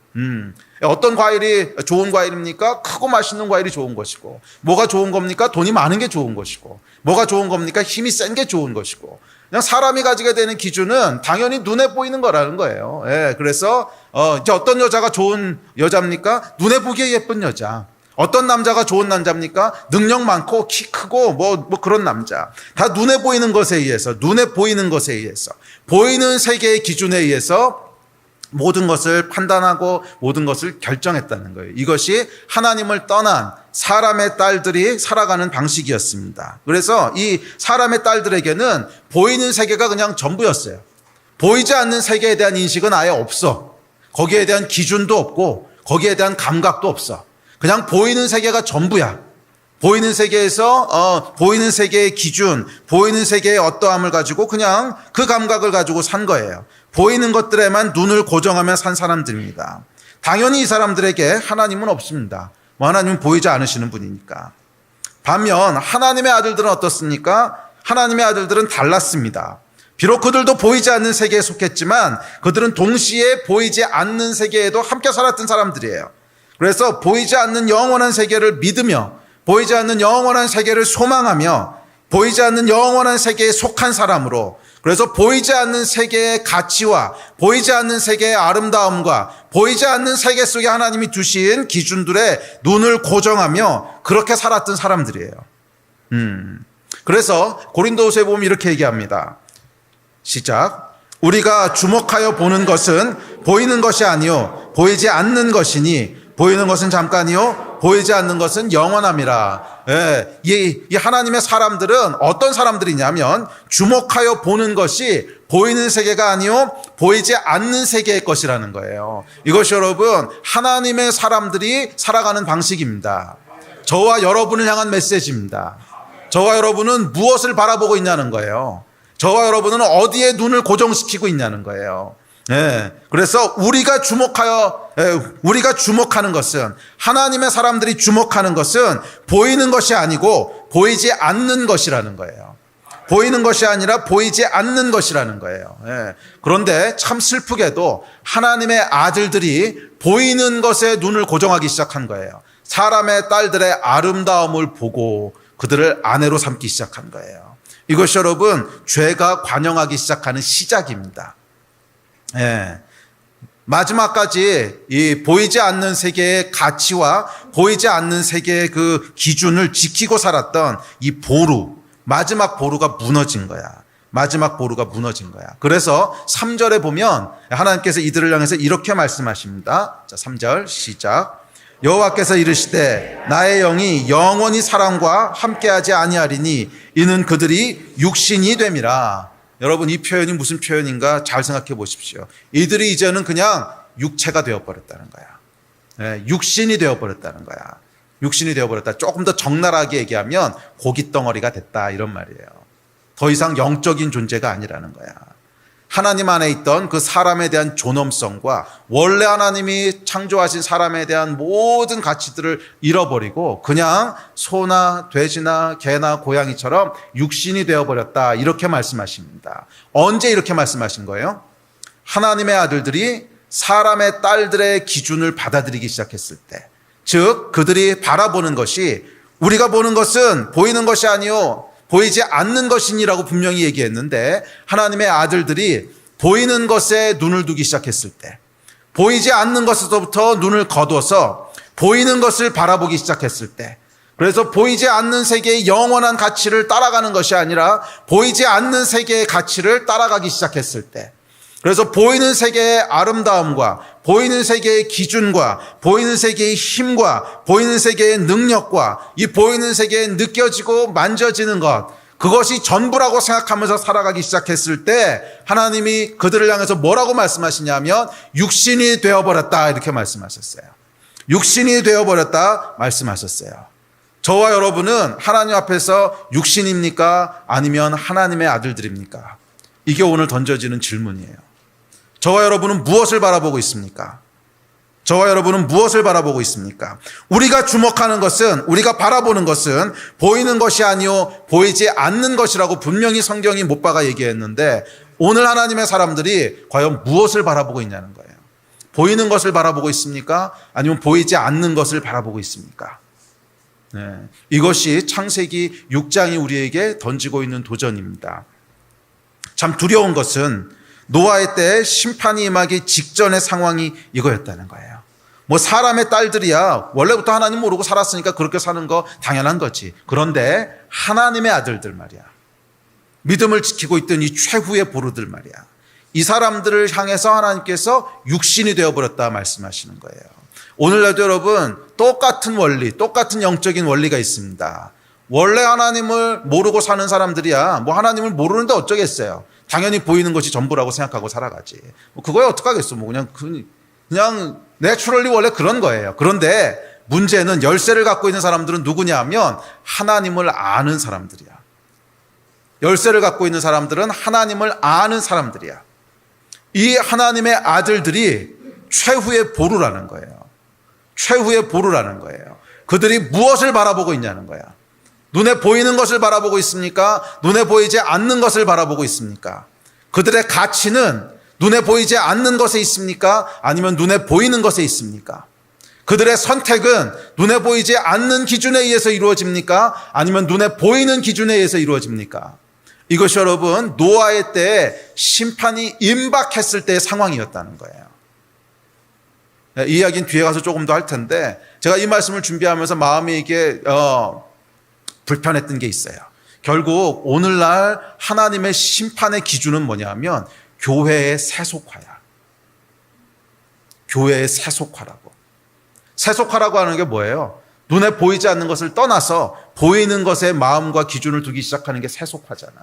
어떤 과일이 좋은 과일입니까? 크고 맛있는 과일이 좋은 것이고, 뭐가 좋은 겁니까? 돈이 많은 게 좋은 것이고, 뭐가 좋은 겁니까? 힘이 센 게 좋은 것이고. 그냥 사람이 가지게 되는 기준은 당연히 눈에 보이는 거라는 거예요. 그래서 이제 어떤 여자가 좋은 여자입니까? 눈에 보기에 예쁜 여자. 어떤 남자가 좋은 남자입니까? 능력 많고 키 크고 뭐 그런 남자. 다 눈에 보이는 것에 의해서, 눈에 보이는 것에 의해서, 보이는 세계의 기준에 의해서 모든 것을 판단하고 모든 것을 결정했다는 거예요. 이것이 하나님을 떠난 사람의 딸들이 살아가는 방식이었습니다. 그래서 이 사람의 딸들에게는 보이는 세계가 그냥 전부였어요. 보이지 않는 세계에 대한 인식은 아예 없어. 거기에 대한 기준도 없고 거기에 대한 감각도 없어. 그냥 보이는 세계가 전부야. 보이는 세계에서 보이는 세계의 기준, 보이는 세계의 어떠함을 가지고 그냥 그 감각을 가지고 산 거예요. 보이는 것들에만 눈을 고정하며 산 사람들입니다. 당연히 이 사람들에게 하나님은 없습니다. 하나님은 보이지 않으시는 분이니까. 반면 하나님의 아들들은 어떻습니까? 하나님의 아들들은 달랐습니다. 비록 그들도 보이지 않는 세계에 속했지만 그들은 동시에 보이지 않는 세계에도 함께 살았던 사람들이에요. 그래서 보이지 않는 영원한 세계를 믿으며 보이지 않는 영원한 세계를 소망하며 보이지 않는 영원한 세계에 속한 사람으로, 그래서 보이지 않는 세계의 가치와 보이지 않는 세계의 아름다움과 보이지 않는 세계 속에 하나님이 두신 기준들에 눈을 고정하며 그렇게 살았던 사람들이에요. 그래서 고린도후서에 보면 이렇게 얘기합니다. 시작. 우리가 주목하여 보는 것은 보이는 것이 아니요 보이지 않는 것이니 보이는 것은 잠깐이요 보이지 않는 것은 영원함이라. 예, 이 하나님의 사람들은 어떤 사람들이냐면 주목하여 보는 것이 보이는 세계가 아니요 보이지 않는 세계의 것이라는 거예요. 이것이 여러분 하나님의 사람들이 살아가는 방식입니다. 저와 여러분을 향한 메시지입니다. 저와 여러분은 무엇을 바라보고 있냐는 거예요. 저와 여러분은 어디에 눈을 고정시키고 있냐는 거예요. 예, 그래서 우리가 주목하는 것은, 하나님의 사람들이 주목하는 것은 보이는 것이 아니고 보이지 않는 것이라는 거예요. 보이는 것이 아니라 보이지 않는 것이라는 거예요. 예, 그런데 참 슬프게도 하나님의 아들들이 보이는 것에 눈을 고정하기 시작한 거예요. 사람의 딸들의 아름다움을 보고 그들을 아내로 삼기 시작한 거예요. 이것이 여러분 죄가 관영하기 시작하는 시작입니다. 예. 마지막까지 이 보이지 않는 세계의 가치와 보이지 않는 세계의 그 기준을 지키고 살았던 이 보루, 마지막 보루가 무너진 거야. 마지막 보루가 무너진 거야. 그래서 3절에 보면 하나님께서 이들을 향해서 이렇게 말씀하십니다. 자, 3절 시작. 여호와께서 이르시되 나의 영이 영원히 사람과 함께하지 아니하리니 이는 그들이 육신이 됨이라. 여러분 이 표현이 무슨 표현인가 잘 생각해 보십시오. 이들이 이제는 그냥 육체가 되어버렸다는 거야. 네, 육신이 되어버렸다는 거야. 육신이 되어버렸다. 조금 더 적나라하게 얘기하면 고깃덩어리가 됐다 이런 말이에요. 더 이상 영적인 존재가 아니라는 거야. 하나님 안에 있던 그 사람에 대한 존엄성과 원래 하나님이 창조하신 사람에 대한 모든 가치들을 잃어버리고 그냥 소나 돼지나 개나 고양이처럼 육신이 되어버렸다 이렇게 말씀하십니다. 언제 이렇게 말씀하신 거예요? 하나님의 아들들이 사람의 딸들의 기준을 받아들이기 시작했을 때, 즉 그들이 바라보는 것이 우리가 보는 것은 보이는 것이 아니요 보이지 않는 것이니라고 분명히 얘기했는데, 하나님의 아들들이 보이는 것에 눈을 두기 시작했을 때, 보이지 않는 것에서부터 눈을 거둬서 보이는 것을 바라보기 시작했을 때, 그래서 보이지 않는 세계의 영원한 가치를 따라가는 것이 아니라 보이지 않는 세계의 가치를 따라가기 시작했을 때, 그래서 보이는 세계의 아름다움과 보이는 세계의 기준과 보이는 세계의 힘과 보이는 세계의 능력과 이 보이는 세계에 느껴지고 만져지는 것, 그것이 전부라고 생각하면서 살아가기 시작했을 때 하나님이 그들을 향해서 뭐라고 말씀하시냐면 육신이 되어버렸다 이렇게 말씀하셨어요. 육신이 되어버렸다 말씀하셨어요. 저와 여러분은 하나님 앞에서 육신입니까? 아니면 하나님의 아들들입니까? 이게 오늘 던져지는 질문이에요. 저와 여러분은 무엇을 바라보고 있습니까? 저와 여러분은 무엇을 바라보고 있습니까? 우리가 주목하는 것은, 우리가 바라보는 것은 보이는 것이 아니요 보이지 않는 것이라고 분명히 성경이 못 박아 얘기했는데, 오늘 하나님의 사람들이 과연 무엇을 바라보고 있냐는 거예요. 보이는 것을 바라보고 있습니까? 아니면 보이지 않는 것을 바라보고 있습니까? 네, 이것이 창세기 6장이 우리에게 던지고 있는 도전입니다. 참 두려운 것은 노아의 때에 심판이 임하기 직전의 상황이 이거였다는 거예요. 뭐 사람의 딸들이야 원래부터 하나님 모르고 살았으니까 그렇게 사는 거 당연한 거지. 그런데 하나님의 아들들 말이야, 믿음을 지키고 있던 이 최후의 보루들 말이야, 이 사람들을 향해서 하나님께서 육신이 되어버렸다 말씀하시는 거예요. 오늘날도 여러분 똑같은 원리, 똑같은 영적인 원리가 있습니다. 원래 하나님을 모르고 사는 사람들이야 뭐 하나님을 모르는데 어쩌겠어요. 당연히 보이는 것이 전부라고 생각하고 살아가지. 뭐 그거야 어떡하겠어. 뭐 그냥 내추럴리 원래 그런 거예요. 그런데 문제는 열쇠를 갖고 있는 사람들은 누구냐 하면 하나님을 아는 사람들이야. 열쇠를 갖고 있는 사람들은 하나님을 아는 사람들이야. 이 하나님의 아들들이 최후의 보루라는 거예요. 최후의 보루라는 거예요. 그들이 무엇을 바라보고 있냐는 거야. 눈에 보이는 것을 바라보고 있습니까? 눈에 보이지 않는 것을 바라보고 있습니까? 그들의 가치는 눈에 보이지 않는 것에 있습니까? 아니면 눈에 보이는 것에 있습니까? 그들의 선택은 눈에 보이지 않는 기준에 의해서 이루어집니까? 아니면 눈에 보이는 기준에 의해서 이루어집니까? 이것이 여러분 노아의 때에 심판이 임박했을 때의 상황이었다는 거예요. 이 이야기는 뒤에 가서 조금 더 할 텐데 제가 이 말씀을 준비하면서 마음이 이게 불편했던 게 있어요. 결국 오늘날 하나님의 심판의 기준은 뭐냐면 교회의 세속화야. 교회의 세속화라고. 세속화라고 하는 게 뭐예요? 눈에 보이지 않는 것을 떠나서 보이는 것에 마음과 기준을 두기 시작하는 게 세속화잖아.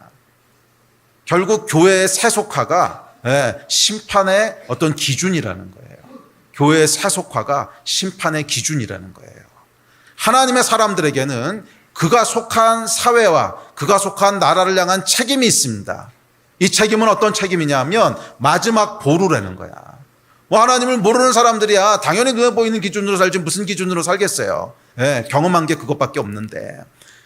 결국 교회의 세속화가 심판의 어떤 기준이라는 거예요. 교회의 세속화가 심판의 기준이라는 거예요. 하나님의 사람들에게는 그가 속한 사회와 그가 속한 나라를 향한 책임이 있습니다. 이 책임은 어떤 책임이냐 하면 마지막 보루라는 거야. 뭐 하나님을 모르는 사람들이야 당연히 눈에 보이는 기준으로 살지 무슨 기준으로 살겠어요. 경험한 게 그것밖에 없는데.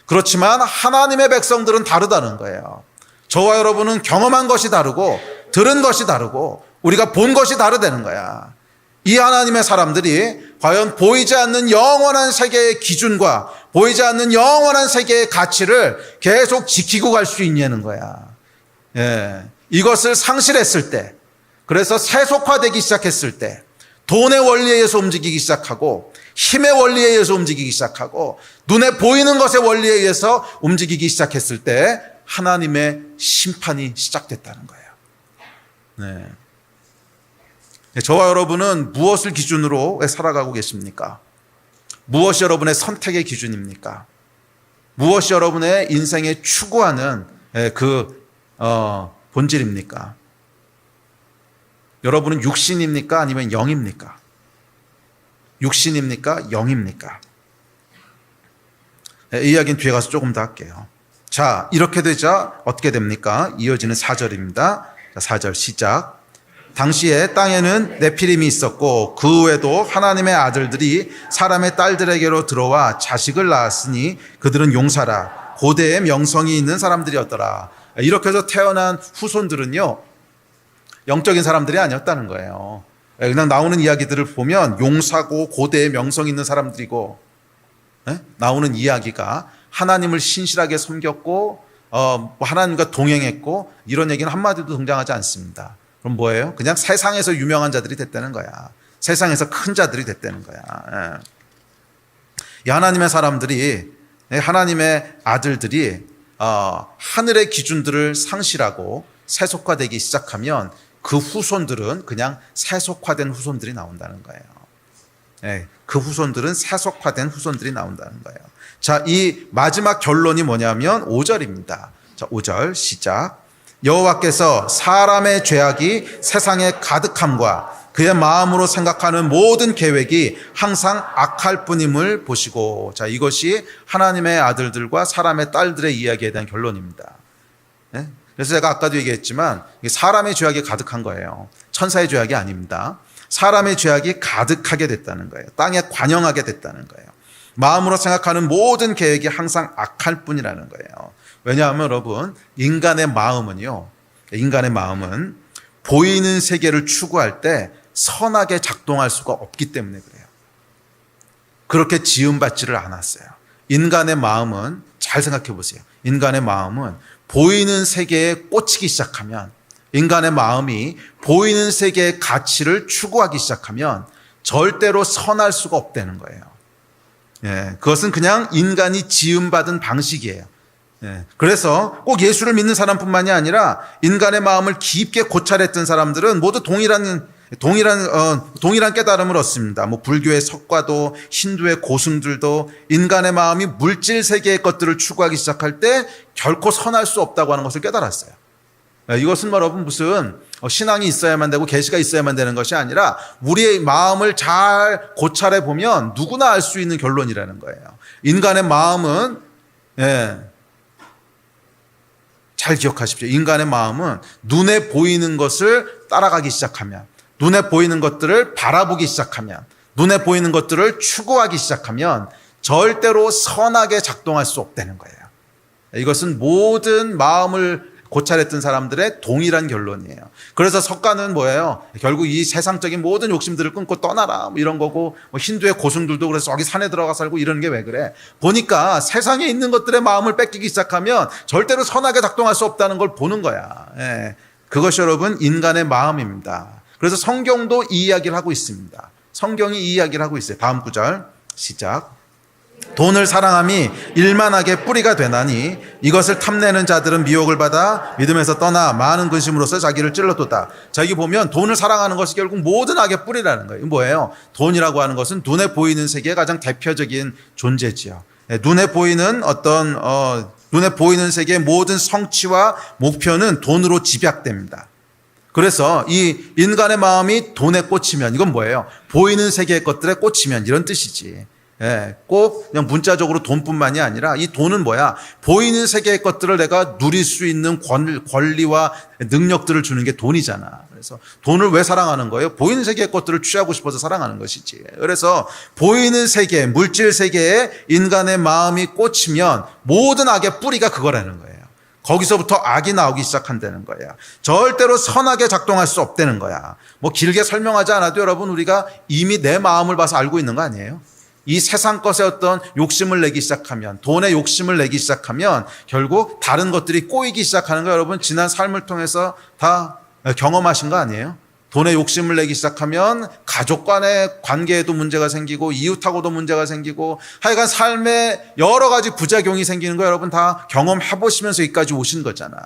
그렇지만 하나님의 백성들은 다르다는 거예요. 저와 여러분은 경험한 것이 다르고 들은 것이 다르고 우리가 본 것이 다르다는 거야. 이 하나님의 사람들이 과연 보이지 않는 영원한 세계의 기준과 보이지 않는 영원한 세계의 가치를 계속 지키고 갈 수 있냐는 거야. 이것을 상실했을 때, 그래서 세속화되기 시작했을 때, 돈의 원리에 의해서 움직이기 시작하고 힘의 원리에 의해서 움직이기 시작하고 눈에 보이는 것의 원리에 의해서 움직이기 시작했을 때 하나님의 심판이 시작됐다는 거예요. 저와 여러분은 무엇을 기준으로 살아가고 계십니까? 무엇이 여러분의 선택의 기준입니까? 무엇이 여러분의 인생에 추구하는 본질입니까? 여러분은 육신입니까? 아니면 영입니까? 육신입니까? 영입니까? 이 이야기는 뒤에 가서 조금 더 할게요. 자, 이렇게 되자 어떻게 됩니까? 이어지는 4절입니다. 4절 시작. 당시에 땅에는 네피림이 있었고 그 후에도 하나님의 아들들이 사람의 딸들에게로 들어와 자식을 낳았으니 그들은 용사라 고대의 명성이 있는 사람들이었더라. 이렇게 해서 태어난 후손들은요 영적인 사람들이 아니었다는 거예요. 그냥 나오는 이야기들을 보면 용사고 고대의 명성 있는 사람들이고 나오는 이야기가 하나님을 신실하게 섬겼고 하나님과 동행했고 이런 얘기는 한마디도 등장하지 않습니다. 그럼 뭐예요? 그냥 세상에서 유명한 자들이 됐다는 거야. 세상에서 큰 자들이 됐다는 거야. 이 하나님의 사람들이, 하나님의 아들들이 하늘의 기준들을 상실하고 세속화되기 시작하면 그 후손들은 그냥 세속화된 후손들이 나온다는 거예요. 그 후손들은 세속화된 후손들이 나온다는 거예요. 자, 이 마지막 결론이 뭐냐면 5절입니다. 자, 5절 시작. 여호와께서 사람의 죄악이 세상에 가득함과 그의 마음으로 생각하는 모든 계획이 항상 악할 뿐임을 보시고. 자, 이것이 하나님의 아들들과 사람의 딸들의 이야기에 대한 결론입니다. 그래서 제가 아까도 얘기했지만 사람의 죄악이 가득한 거예요. 천사의 죄악이 아닙니다. 사람의 죄악이 가득하게 됐다는 거예요. 땅에 관영하게 됐다는 거예요. 마음으로 생각하는 모든 계획이 항상 악할 뿐이라는 거예요. 왜냐하면 여러분 인간의 마음은 보이는 세계를 추구할 때 선하게 작동할 수가 없기 때문에 그래요. 그렇게 지음받지를 않았어요. 인간의 마음은 잘 생각해 보세요. 인간의 마음은 보이는 세계에 꽂히기 시작하면 인간의 마음이 보이는 세계의 가치를 추구하기 시작하면 절대로 선할 수가 없다는 거예요. 그것은 그냥 인간이 지음받은 방식이에요. 예. 그래서 꼭 예수를 믿는 사람뿐만이 아니라 인간의 마음을 깊게 고찰했던 사람들은 모두 동일한 깨달음을 얻습니다. 뭐 불교의 석가도, 힌두의 고승들도 인간의 마음이 물질 세계의 것들을 추구하기 시작할 때 결코 선할 수 없다고 하는 것을 깨달았어요. 이것은 여러분 무슨 신앙이 있어야만 되고 계시가 있어야만 되는 것이 아니라 우리의 마음을 잘 고찰해 보면 누구나 알 수 있는 결론이라는 거예요. 인간의 마음은 잘 기억하십시오. 인간의 마음은 눈에 보이는 것을 따라가기 시작하면, 눈에 보이는 것들을 바라보기 시작하면, 눈에 보이는 것들을 추구하기 시작하면 절대로 선하게 작동할 수 없다는 거예요. 이것은 모든 마음을 고찰했던 사람들의 동일한 결론이에요. 그래서 석가는 뭐예요? 결국 이 세상적인 모든 욕심들을 끊고 떠나라 뭐 이런 거고, 뭐 힌두의 고승들도 그래서 저기 산에 들어가 살고 이러는 게 왜 그래? 보니까 세상에 있는 것들의 마음을 뺏기기 시작하면 절대로 선하게 작동할 수 없다는 걸 보는 거야. 그것이 여러분 인간의 마음입니다. 그래서 성경도 이 이야기를 하고 있습니다. 성경이 이 이야기를 하고 있어요. 다음 구절 시작. 돈을 사랑함이 일만하게 뿌리가 되나니 이것을 탐내는 자들은 미혹을 받아 믿음에서 떠나 많은 근심으로써 자기를 찔러도다. 자, 여기 보면 돈을 사랑하는 것이 결국 모든 악의 뿌리라는 거예요. 뭐예요? 돈이라고 하는 것은 눈에 보이는 세계의 가장 대표적인 존재지요. 눈에 보이는 눈에 보이는 세계의 모든 성취와 목표는 돈으로 집약됩니다. 그래서 이 인간의 마음이 돈에 꽂히면 이건 뭐예요? 보이는 세계의 것들에 꽂히면 이런 뜻이지. 꼭 그냥 문자적으로 돈뿐만이 아니라 이 돈은 뭐야? 보이는 세계의 것들을 내가 누릴 수 있는 권리와 능력들을 주는 게 돈이잖아. 그래서 돈을 왜 사랑하는 거예요? 보이는 세계의 것들을 취하고 싶어서 사랑하는 것이지. 그래서 보이는 세계, 물질 세계에 인간의 마음이 꽂히면 모든 악의 뿌리가 그거라는 거예요. 거기서부터 악이 나오기 시작한다는 거야. 절대로 선하게 작동할 수 없다는 거야. 뭐 길게 설명하지 않아도 여러분 우리가 이미 내 마음을 봐서 알고 있는 거 아니에요? 이 세상 것에 어떤 욕심을 내기 시작하면, 돈에 욕심을 내기 시작하면 결국 다른 것들이 꼬이기 시작하는 거 여러분 지난 삶을 통해서 다 경험하신 거 아니에요? 돈에 욕심을 내기 시작하면 가족 간의 관계에도 문제가 생기고 이웃하고도 문제가 생기고 하여간 삶에 여러 가지 부작용이 생기는 거 여러분 다 경험해 보시면서 여기까지 오신 거잖아.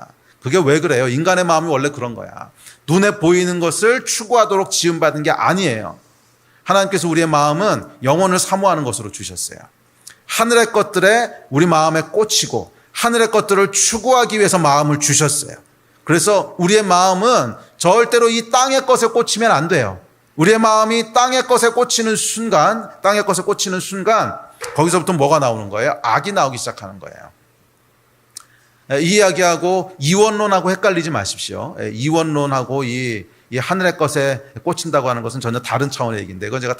그게 왜 그래요? 인간의 마음이 원래 그런 거야. 눈에 보이는 것을 추구하도록 지음받은 게 아니에요. 하나님께서 우리의 마음은 영혼을 사모하는 것으로 주셨어요. 하늘의 것들에 우리 마음에 꽂히고 하늘의 것들을 추구하기 위해서 마음을 주셨어요. 그래서 우리의 마음은 절대로 이 땅의 것에 꽂히면 안 돼요. 우리의 마음이 땅의 것에 꽂히는 순간, 거기서부터 뭐가 나오는 거예요? 악이 나오기 시작하는 거예요. 이 이야기하고 이원론하고 헷갈리지 마십시오. 이원론하고 이 하늘의 것에 꽂힌다고 하는 것은 전혀 다른 차원의 얘기인데, 이건 제가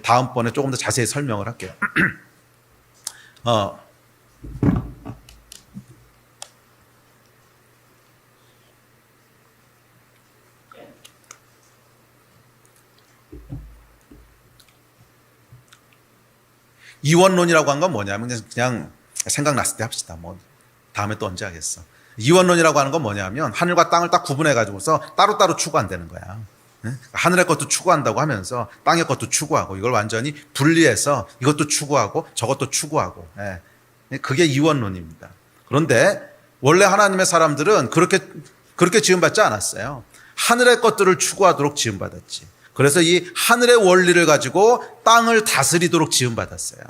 다음번에 조금 더 자세히 설명을 할게요. 이원론이라고 한 건 뭐냐면 그냥 생각났을 때 합시다. 뭐 다음에 또 언제 하겠어. 이원론이라고 하는 건 뭐냐면 하늘과 땅을 딱 구분해 가지고서 따로따로 추구한다는 거야. 하늘의 것도 추구한다고 하면서 땅의 것도 추구하고 이걸 완전히 분리해서 이것도 추구하고 저것도 추구하고. 그게 이원론입니다. 그런데 원래 하나님의 사람들은 그렇게 지음받지 않았어요. 하늘의 것들을 추구하도록 지음받았지. 그래서 이 하늘의 원리를 가지고 땅을 다스리도록 지음받았어요.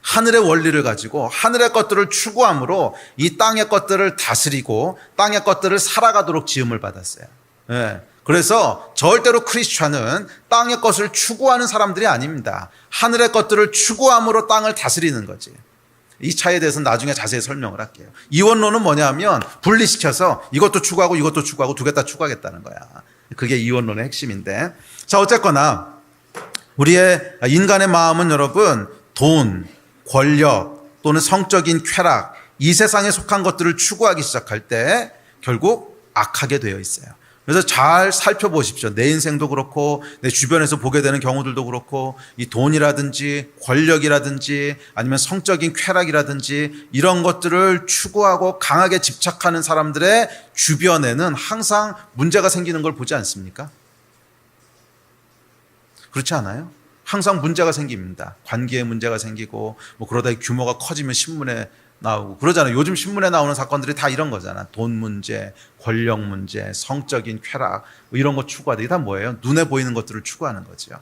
하늘의 원리를 가지고 하늘의 것들을 추구함으로 이 땅의 것들을 다스리고 땅의 것들을 살아가도록 지음을 받았어요. 그래서 절대로 크리스찬은 땅의 것을 추구하는 사람들이 아닙니다. 하늘의 것들을 추구함으로 땅을 다스리는 거지. 이 차이에 대해서는 나중에 자세히 설명을 할게요. 이원론은 뭐냐면 분리시켜서 이것도 추구하고 이것도 추구하고 두 개 다 추구하겠다는 거야. 그게 이원론의 핵심인데, 자 어쨌거나 우리의 인간의 마음은 여러분 돈, 권력 또는 성적인 쾌락, 이 세상에 속한 것들을 추구하기 시작할 때 결국 악하게 되어 있어요. 그래서 잘 살펴보십시오. 내 인생도 그렇고 내 주변에서 보게 되는 경우들도 그렇고 이 돈이라든지 권력이라든지 아니면 성적인 쾌락이라든지 이런 것들을 추구하고 강하게 집착하는 사람들의 주변에는 항상 문제가 생기는 걸 보지 않습니까? 그렇지 않아요? 항상 문제가 생깁니다. 관계에 문제가 생기고 뭐 그러다 규모가 커지면 신문에 나오고 그러잖아요. 요즘 신문에 나오는 사건들이 다 이런 거잖아. 돈 문제, 권력 문제, 성적인 쾌락 뭐 이런 거 추구하다. 이게 다 뭐예요? 눈에 보이는 것들을 추구하는 거죠.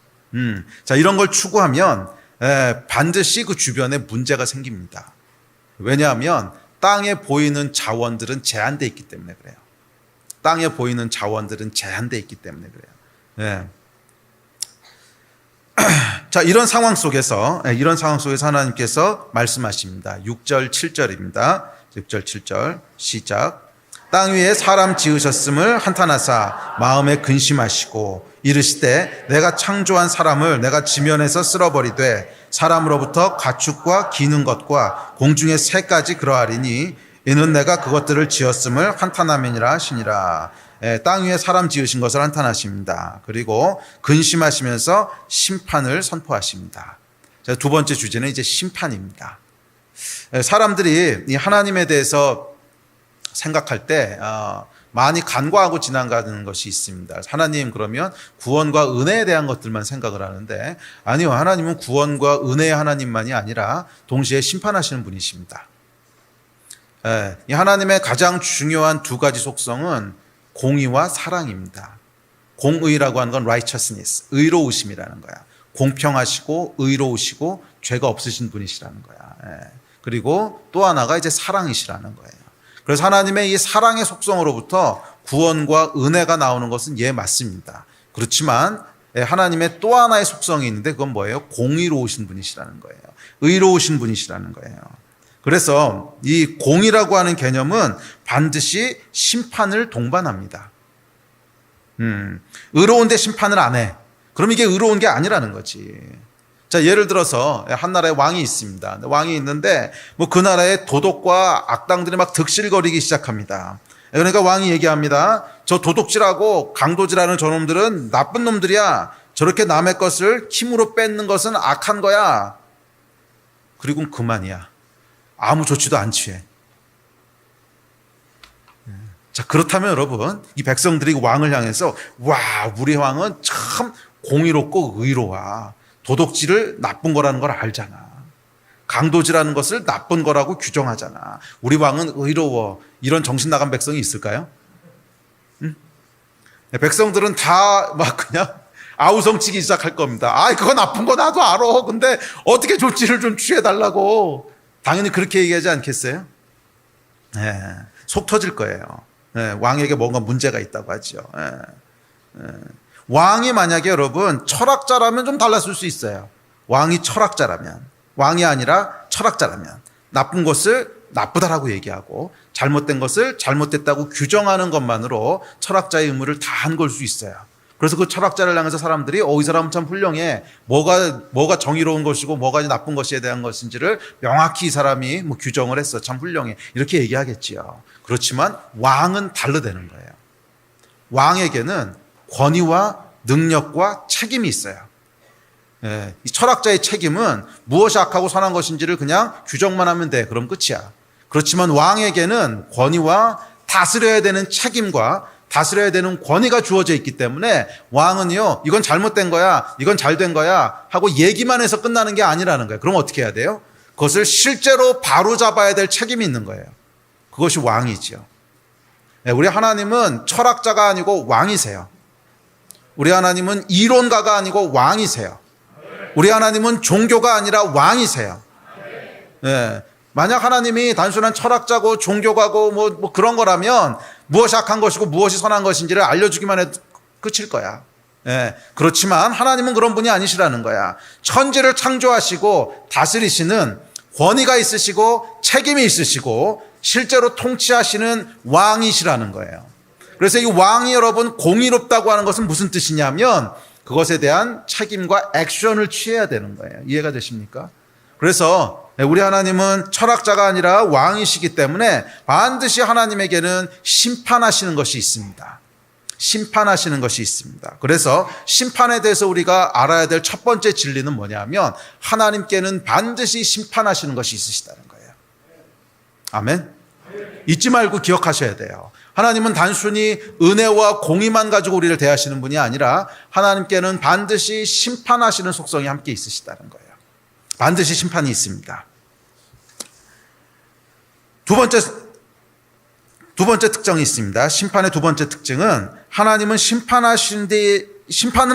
자, 이런 걸 추구하면 반드시 그 주변에 문제가 생깁니다. 왜냐하면 땅에 보이는 자원들은 제한되어 있기 때문에 그래요. 땅에 보이는 자원들은 제한되어 있기 때문에 그래요. 자, 이런 상황 속에서 하나님께서 말씀하십니다. 6절, 7절입니다. 6절, 7절 시작. 땅 위에 사람 지으셨음을 한탄하사 마음에 근심하시고 이르시되 내가 창조한 사람을 내가 지면에서 쓸어버리되 사람으로부터 가축과 기는 것과 공중의 새까지 그러하리니 이는 내가 그것들을 지었음을 한탄함이니라 하시니라. 땅 위에 사람 지으신 것을 한탄하십니다. 그리고 근심하시면서 심판을 선포하십니다. 자, 두 번째 주제는 이제 심판입니다. 사람들이 이 하나님에 대해서 생각할 때 많이 간과하고 지나가는 것이 있습니다. 하나님 그러면 구원과 은혜에 대한 것들만 생각을 하는데 아니요, 하나님은 구원과 은혜의 하나님만이 아니라 동시에 심판하시는 분이십니다. 이 하나님의 가장 중요한 두 가지 속성은 공의와 사랑입니다. 공의라고 하는 건 righteousness, 의로우심이라는 거야. 공평하시고 의로우시고 죄가 없으신 분이시라는 거야. 그리고 또 하나가 이제 사랑이시라는 거예요. 그래서 하나님의 이 사랑의 속성으로부터 구원과 은혜가 나오는 것은 맞습니다. 그렇지만 하나님의 또 하나의 속성이 있는데 그건 뭐예요? 공의로우신 분이시라는 거예요. 의로우신 분이시라는 거예요. 그래서 이 공의라고 하는 개념은 반드시 심판을 동반합니다. 의로운데 심판을 안 해. 그럼 이게 의로운 게 아니라는 거지. 자, 예를 들어서 한 나라에 왕이 있습니다. 왕이 있는데 그 나라의 도덕과 악당들이 막 득실거리기 시작합니다. 그러니까 왕이 얘기합니다. 저 도둑질하고 강도질하는 저놈들은 나쁜 놈들이야. 저렇게 남의 것을 힘으로 뺏는 것은 악한 거야. 그리고 그만이야. 아무 조치도 안 취해. 자, 그렇다면 여러분, 이 백성들이 왕을 향해서 와, 우리 왕은 참 공의롭고 의로워. 도둑질을 나쁜 거라는 걸 알잖아. 강도질하는 것을 나쁜 거라고 규정하잖아. 우리 왕은 의로워. 이런 정신 나간 백성이 있을까요? 백성들은 다 막 그냥 아우성치기 시작할 겁니다. 아, 그거 나쁜 거 나도 알아. 근데 어떻게 조치를 좀 취해달라고. 당연히 그렇게 얘기하지 않겠어요? 속 터질 거예요. 왕에게 뭔가 문제가 있다고 하죠. 왕이 만약에 여러분 철학자라면 좀 달랐을 수 있어요. 왕이 철학자라면, 왕이 아니라 철학자라면 나쁜 것을 나쁘다라고 얘기하고 잘못된 것을 잘못됐다고 규정하는 것만으로 철학자의 의무를 다한 걸 수 있어요. 그래서 그 철학자를 향해서 사람들이 이 사람은 참 훌륭해. 뭐가 정의로운 것이고 뭐가 나쁜 것에 대한 것인지를 명확히 이 사람이 규정을 했어. 참 훌륭해. 이렇게 얘기하겠지요. 그렇지만 왕은 다르다는 거예요. 왕에게는 권위와 능력과 책임이 있어요. 이 철학자의 책임은 무엇이 악하고 선한 것인지를 그냥 규정만 하면 돼. 그럼 끝이야. 그렇지만 왕에게는 권위와 다스려야 되는 책임과 다스려야 되는 권위가 주어져 있기 때문에 왕은요, 이건 잘못된 거야, 이건 잘된 거야 하고 얘기만 해서 끝나는 게 아니라는 거예요. 그럼 어떻게 해야 돼요? 그것을 실제로 바로잡아야 될 책임이 있는 거예요. 그것이 왕이지요. 우리 하나님은 철학자가 아니고 왕이세요. 우리 하나님은 이론가가 아니고 왕이세요. 우리 하나님은 종교가 아니라 왕이세요. 만약 하나님이 단순한 철학자고 종교가고 뭐 그런 거라면 무엇이 악한 것이고 무엇이 선한 것인지를 알려주기만 해도 끝일 거야. 그렇지만 하나님은 그런 분이 아니시라는 거야. 천지를 창조하시고 다스리시는 권위가 있으시고 책임이 있으시고 실제로 통치하시는 왕이시라는 거예요. 그래서 이 왕이 여러분 공의롭다고 하는 것은 무슨 뜻이냐면 그것에 대한 책임과 액션을 취해야 되는 거예요. 이해가 되십니까? 그래서 우리 하나님은 철학자가 아니라 왕이시기 때문에 반드시 하나님에게는 심판하시는 것이 있습니다. 심판하시는 것이 있습니다. 그래서 심판에 대해서 우리가 알아야 될 첫 번째 진리는 뭐냐면 하나님께는 반드시 심판하시는 것이 있으시다는 거예요. 아멘. 잊지 말고 기억하셔야 돼요. 하나님은 단순히 은혜와 공의만 가지고 우리를 대하시는 분이 아니라 하나님께는 반드시 심판하시는 속성이 함께 있으시다는 거예요. 반드시 심판이 있습니다. 두 번째 특징이 있습니다. 심판의 두 번째 특징은 하나님은 심판을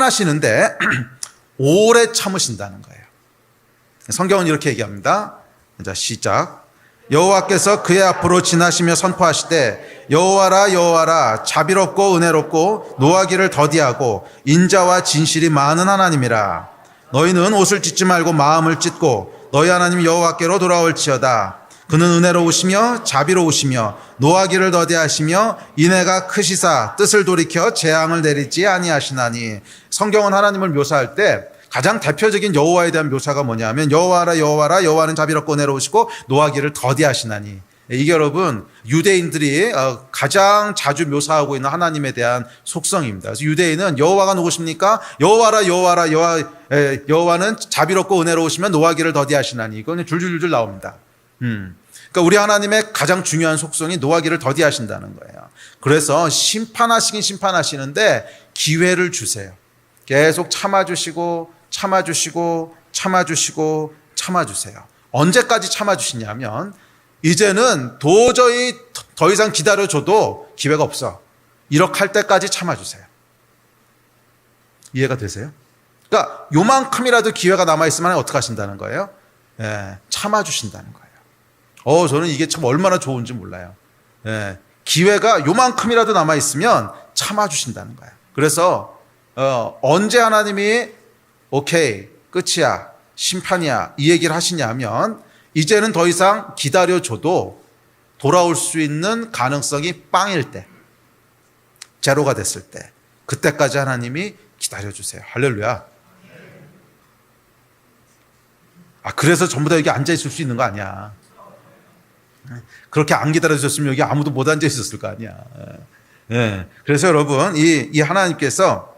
하시는데 오래 참으신다는 거예요. 성경은 이렇게 얘기합니다. 자, 시작. 여호와께서 그의 앞으로 지나시며 선포하시되 여호와라 여호와라 자비롭고 은혜롭고 노하기를 더디하고 인자와 진실이 많은 하나님이라. 너희는 옷을 찢지 말고 마음을 찢고 너희 하나님 여호와께로 돌아올지어다. 그는 은혜로우시며 자비로우시며 노하기를 더디하시며 인애가 크시사 뜻을 돌이켜 재앙을 내리지 아니하시나니. 성경은 하나님을 묘사할 때 가장 대표적인 여호와에 대한 묘사가 뭐냐면 여호와라 여호와라 여호와는 자비롭고 은혜로우시고 노하기를 더디하시나니. 이게 여러분 유대인들이 가장 자주 묘사하고 있는 하나님에 대한 속성입니다. 그래서 유대인은 여호와가 누구십니까? 여호와라 여호와라 여호와는 자비롭고 은혜로우시며 노하기를 더디하시나니. 이거는 줄줄줄 나옵니다. 그러니까 우리 하나님의 가장 중요한 속성이 노하기를 더디하신다는 거예요. 그래서 심판하시긴 심판하시는데 기회를 주세요. 계속 참아주시고 참아주세요. 언제까지 참아주시냐면 이제는 도저히 더 이상 기다려줘도 기회가 없어. 이렇게 할 때까지 참아주세요. 이해가 되세요? 그러니까 요만큼이라도 기회가 남아있으면 어떻게 하신다는 거예요? 참아주신다는 거예요. 저는 이게 참 얼마나 좋은지 몰라요. 기회가 요만큼이라도 남아있으면 참아주신다는 거예요. 그래서 언제 하나님이 오케이 끝이야 심판이야 이 얘기를 하시냐면 이제는 더 이상 기다려줘도 돌아올 수 있는 가능성이 빵일 때, 제로가 됐을 때, 그때까지 하나님이 기다려주세요. 할렐루야. 그래서 전부 다 여기 앉아있을 수 있는 거 아니야. 그렇게 안 기다려주셨으면 여기 아무도 못 앉아있었을 거 아니야. 그래서 여러분 이 하나님께서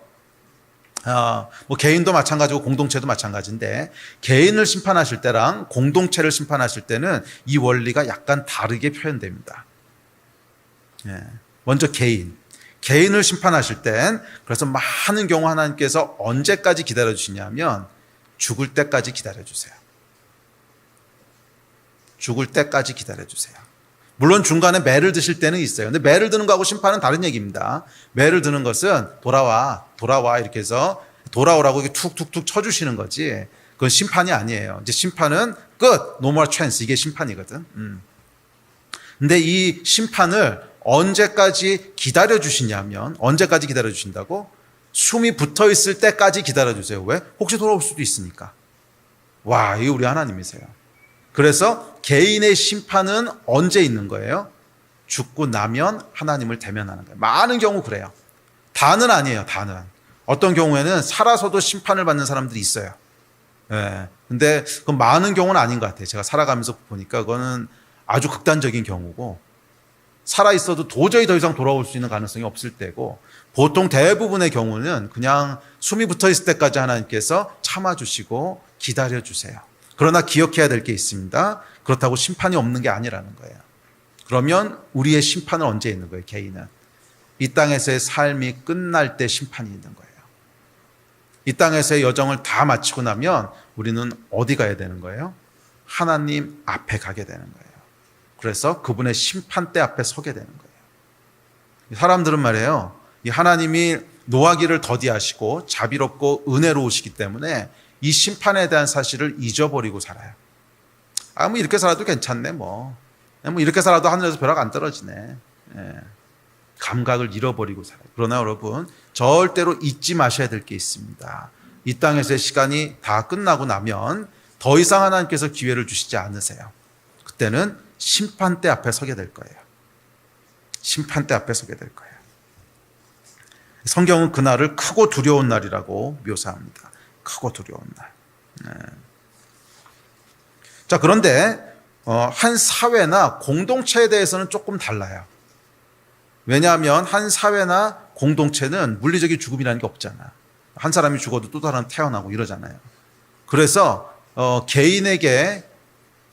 뭐 개인도 마찬가지고 공동체도 마찬가지인데 개인을 심판하실 때랑 공동체를 심판하실 때는 이 원리가 약간 다르게 표현됩니다. 먼저 개인을 심판하실 땐 그래서 많은 경우 하나님께서 언제까지 기다려주시냐면 죽을 때까지 기다려주세요. 죽을 때까지 기다려주세요. 물론 중간에 매를 드실 때는 있어요. 근데 매를 드는 거하고 심판은 다른 얘기입니다. 매를 드는 것은 돌아와 이렇게 해서 돌아오라고 이렇게 툭툭툭 쳐주시는 거지. 그건 심판이 아니에요. 이제 심판은 끝, no more chance, 이게 심판이거든. 근데 이 심판을 언제까지 기다려주시냐면 언제까지 기다려주신다고? 숨이 붙어있을 때까지 기다려주세요. 왜? 혹시 돌아올 수도 있으니까. 와, 이게 우리 하나님이세요. 그래서 개인의 심판은 언제 있는 거예요? 죽고 나면 하나님을 대면하는 거예요. 많은 경우 그래요. 다는 아니에요. 다는. 어떤 경우에는 살아서도 심판을 받는 사람들이 있어요. 근데 그 많은 경우는 아닌 것 같아요. 제가 살아가면서 보니까 그거는 아주 극단적인 경우고 살아 있어도 도저히 더 이상 돌아올 수 있는 가능성이 없을 때고 보통 대부분의 경우는 그냥 숨이 붙어 있을 때까지 하나님께서 참아주시고 기다려주세요. 그러나 기억해야 될 게 있습니다. 그렇다고 심판이 없는 게 아니라는 거예요. 그러면 우리의 심판은 언제 있는 거예요? 개인은. 이 땅에서의 삶이 끝날 때 심판이 있는 거예요. 이 땅에서의 여정을 다 마치고 나면 우리는 어디 가야 되는 거예요? 하나님 앞에 가게 되는 거예요. 그래서 그분의 심판대 앞에 서게 되는 거예요. 사람들은 말이에요. 이 하나님이 노하기를 더디하시고 자비롭고 은혜로우시기 때문에 이 심판에 대한 사실을 잊어버리고 살아요. 뭐 이렇게 살아도 괜찮네 뭐 이렇게 살아도 하늘에서 벼락 안 떨어지네. 감각을 잃어버리고 살아요. 그러나 여러분 절대로 잊지 마셔야 될 게 있습니다. 이 땅에서의 시간이 다 끝나고 나면 더 이상 하나님께서 기회를 주시지 않으세요. 그때는 심판대 앞에 서게 될 거예요. 심판대 앞에 서게 될 거예요. 성경은 그날을 크고 두려운 날이라고 묘사합니다. 크고 두려운 날. 자, 그런데 한 사회나 공동체에 대해서는 조금 달라요. 왜냐하면 한 사회나 공동체는 물리적인 죽음이라는 게 없잖아. 한 사람이 죽어도 또 다른 태어나고 이러잖아요. 그래서 개인에게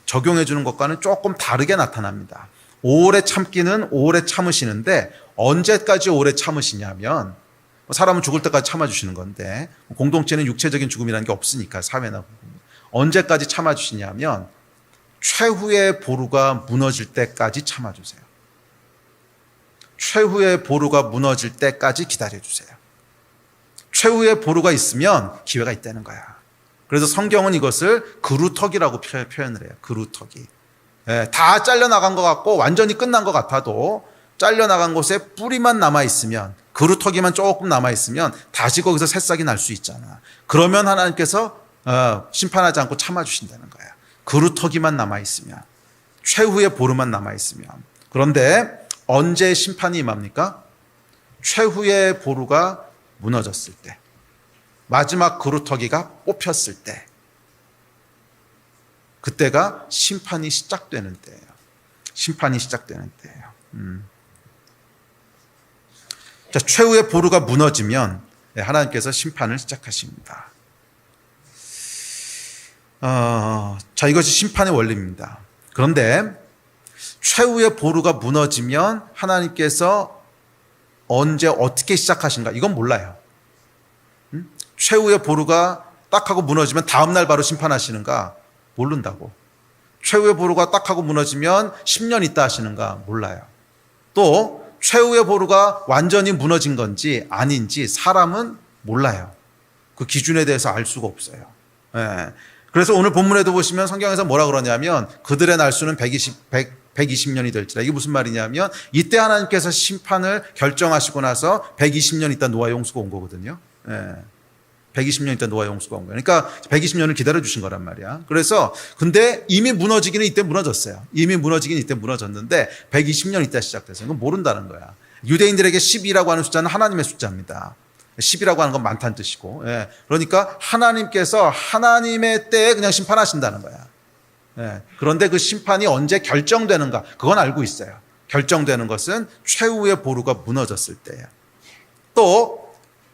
적용해 주는 것과는 조금 다르게 나타납니다. 오래 참기는 오래 참으시는데 언제까지 오래 참으시냐면 사람은 죽을 때까지 참아주시는 건데 공동체는 육체적인 죽음이라는 게 없으니까 사회나 언제까지 참아주시냐면 최후의 보루가 무너질 때까지 참아주세요. 최후의 보루가 무너질 때까지 기다려주세요. 최후의 보루가 있으면 기회가 있다는 거야. 그래서 성경은 이것을 그루터기라고 표현을 해요. 그루터기. 다 잘려나간 것 같고 완전히 끝난 것 같아도 잘려나간 곳에 뿌리만 남아있으면, 그루터기만 조금 남아있으면 다시 거기서 새싹이 날 수 있잖아. 그러면 하나님께서 심판하지 않고 참아주신다는 거야. 그루터기만 남아있으면, 최후의 보루만 남아있으면. 그런데 언제 심판이 임합니까? 최후의 보루가 무너졌을 때, 마지막 그루터기가 뽑혔을 때, 그때가 심판이 시작되는 때예요. 심판이 시작되는 때예요. 자, 최후의 보루가 무너지면 하나님께서 심판을 시작하십니다. 자, 이것이 심판의 원리입니다. 그런데 최후의 보루가 무너지면 하나님께서 언제 어떻게 시작하신가? 이건 몰라요. 최후의 보루가 딱 하고 무너지면 다음날 바로 심판하시는가? 모른다고. 최후의 보루가 딱 하고 무너지면 10년 있다 하시는가? 몰라요. 또 최후의 보루가 완전히 무너진 건지 아닌지 사람은 몰라요. 그 기준에 대해서 알 수가 없어요. 그래서 오늘 본문에도 보시면 성경에서 뭐라 그러냐면 그들의 날수는 120년이 될지라. 이게 무슨 말이냐면 이때 하나님께서 심판을 결정하시고 나서 120년 있다 노아 용수가 온 거거든요. 120년 있다 노아 용수가 온 거예요. 그러니까 120년을 기다려 주신 거란 말이야. 그래서 근데 이미 무너지기는 이때 무너졌어요. 이미 무너지긴 이때 무너졌는데 120년 있다 시작돼서 이건 모른다는 거야. 유대인들에게 10이라고 하는 숫자는 하나님의 숫자입니다. 10이라고 하는 건 많다는 뜻이고. 그러니까 하나님께서 하나님의 때에 그냥 심판하신다는 거야. 그런데 그 심판이 언제 결정되는가? 그건 알고 있어요. 결정되는 것은 최후의 보루가 무너졌을 때예요. 또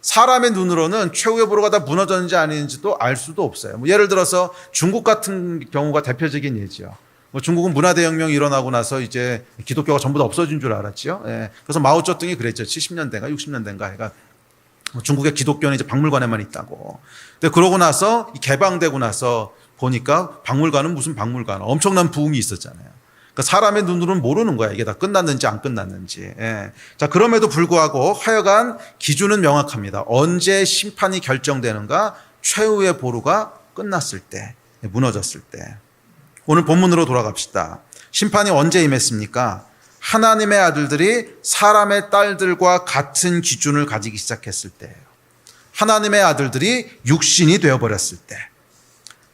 사람의 눈으로는 최후의 보루가 다 무너졌는지 아닌지도 알 수도 없어요. 예를 들어서 중국 같은 경우가 대표적인 예지요. 중국은 문화대혁명이 일어나고 나서 이제 기독교가 전부 다 없어진 줄 알았지요. 그래서 마오쩌둥이 그랬죠. 70년대인가 60년대인가 해가 중국의 기독교는 이제 박물관에만 있다고. 근데 그러고 나서 개방되고 나서 보니까 박물관은 무슨 박물관, 엄청난 부흥이 있었잖아요. 그러니까 사람의 눈으로는 모르는 거야. 이게 다 끝났는지 안 끝났는지. 자, 그럼에도 불구하고 하여간 기준은 명확합니다. 언제 심판이 결정되는가? 최후의 보루가 끝났을 때, 무너졌을 때. 오늘 본문으로 돌아갑시다. 심판이 언제 임했습니까? 하나님의 아들들이 사람의 딸들과 같은 기준을 가지기 시작했을 때예요. 하나님의 아들들이 육신이 되어버렸을 때.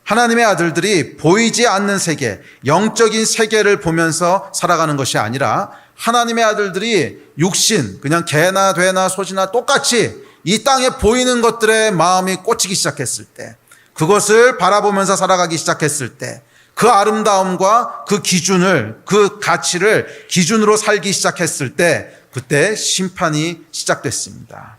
하나님의 아들들이 보이지 않는 세계, 영적인 세계를 보면서 살아가는 것이 아니라 하나님의 아들들이 육신, 그냥 개나 돼나 소지나 똑같이 이 땅에 보이는 것들에 마음이 꽂히기 시작했을 때, 그것을 바라보면서 살아가기 시작했을 때, 그 아름다움과 그 기준을, 그 가치를 기준으로 살기 시작했을 때, 그때 심판이 시작됐습니다.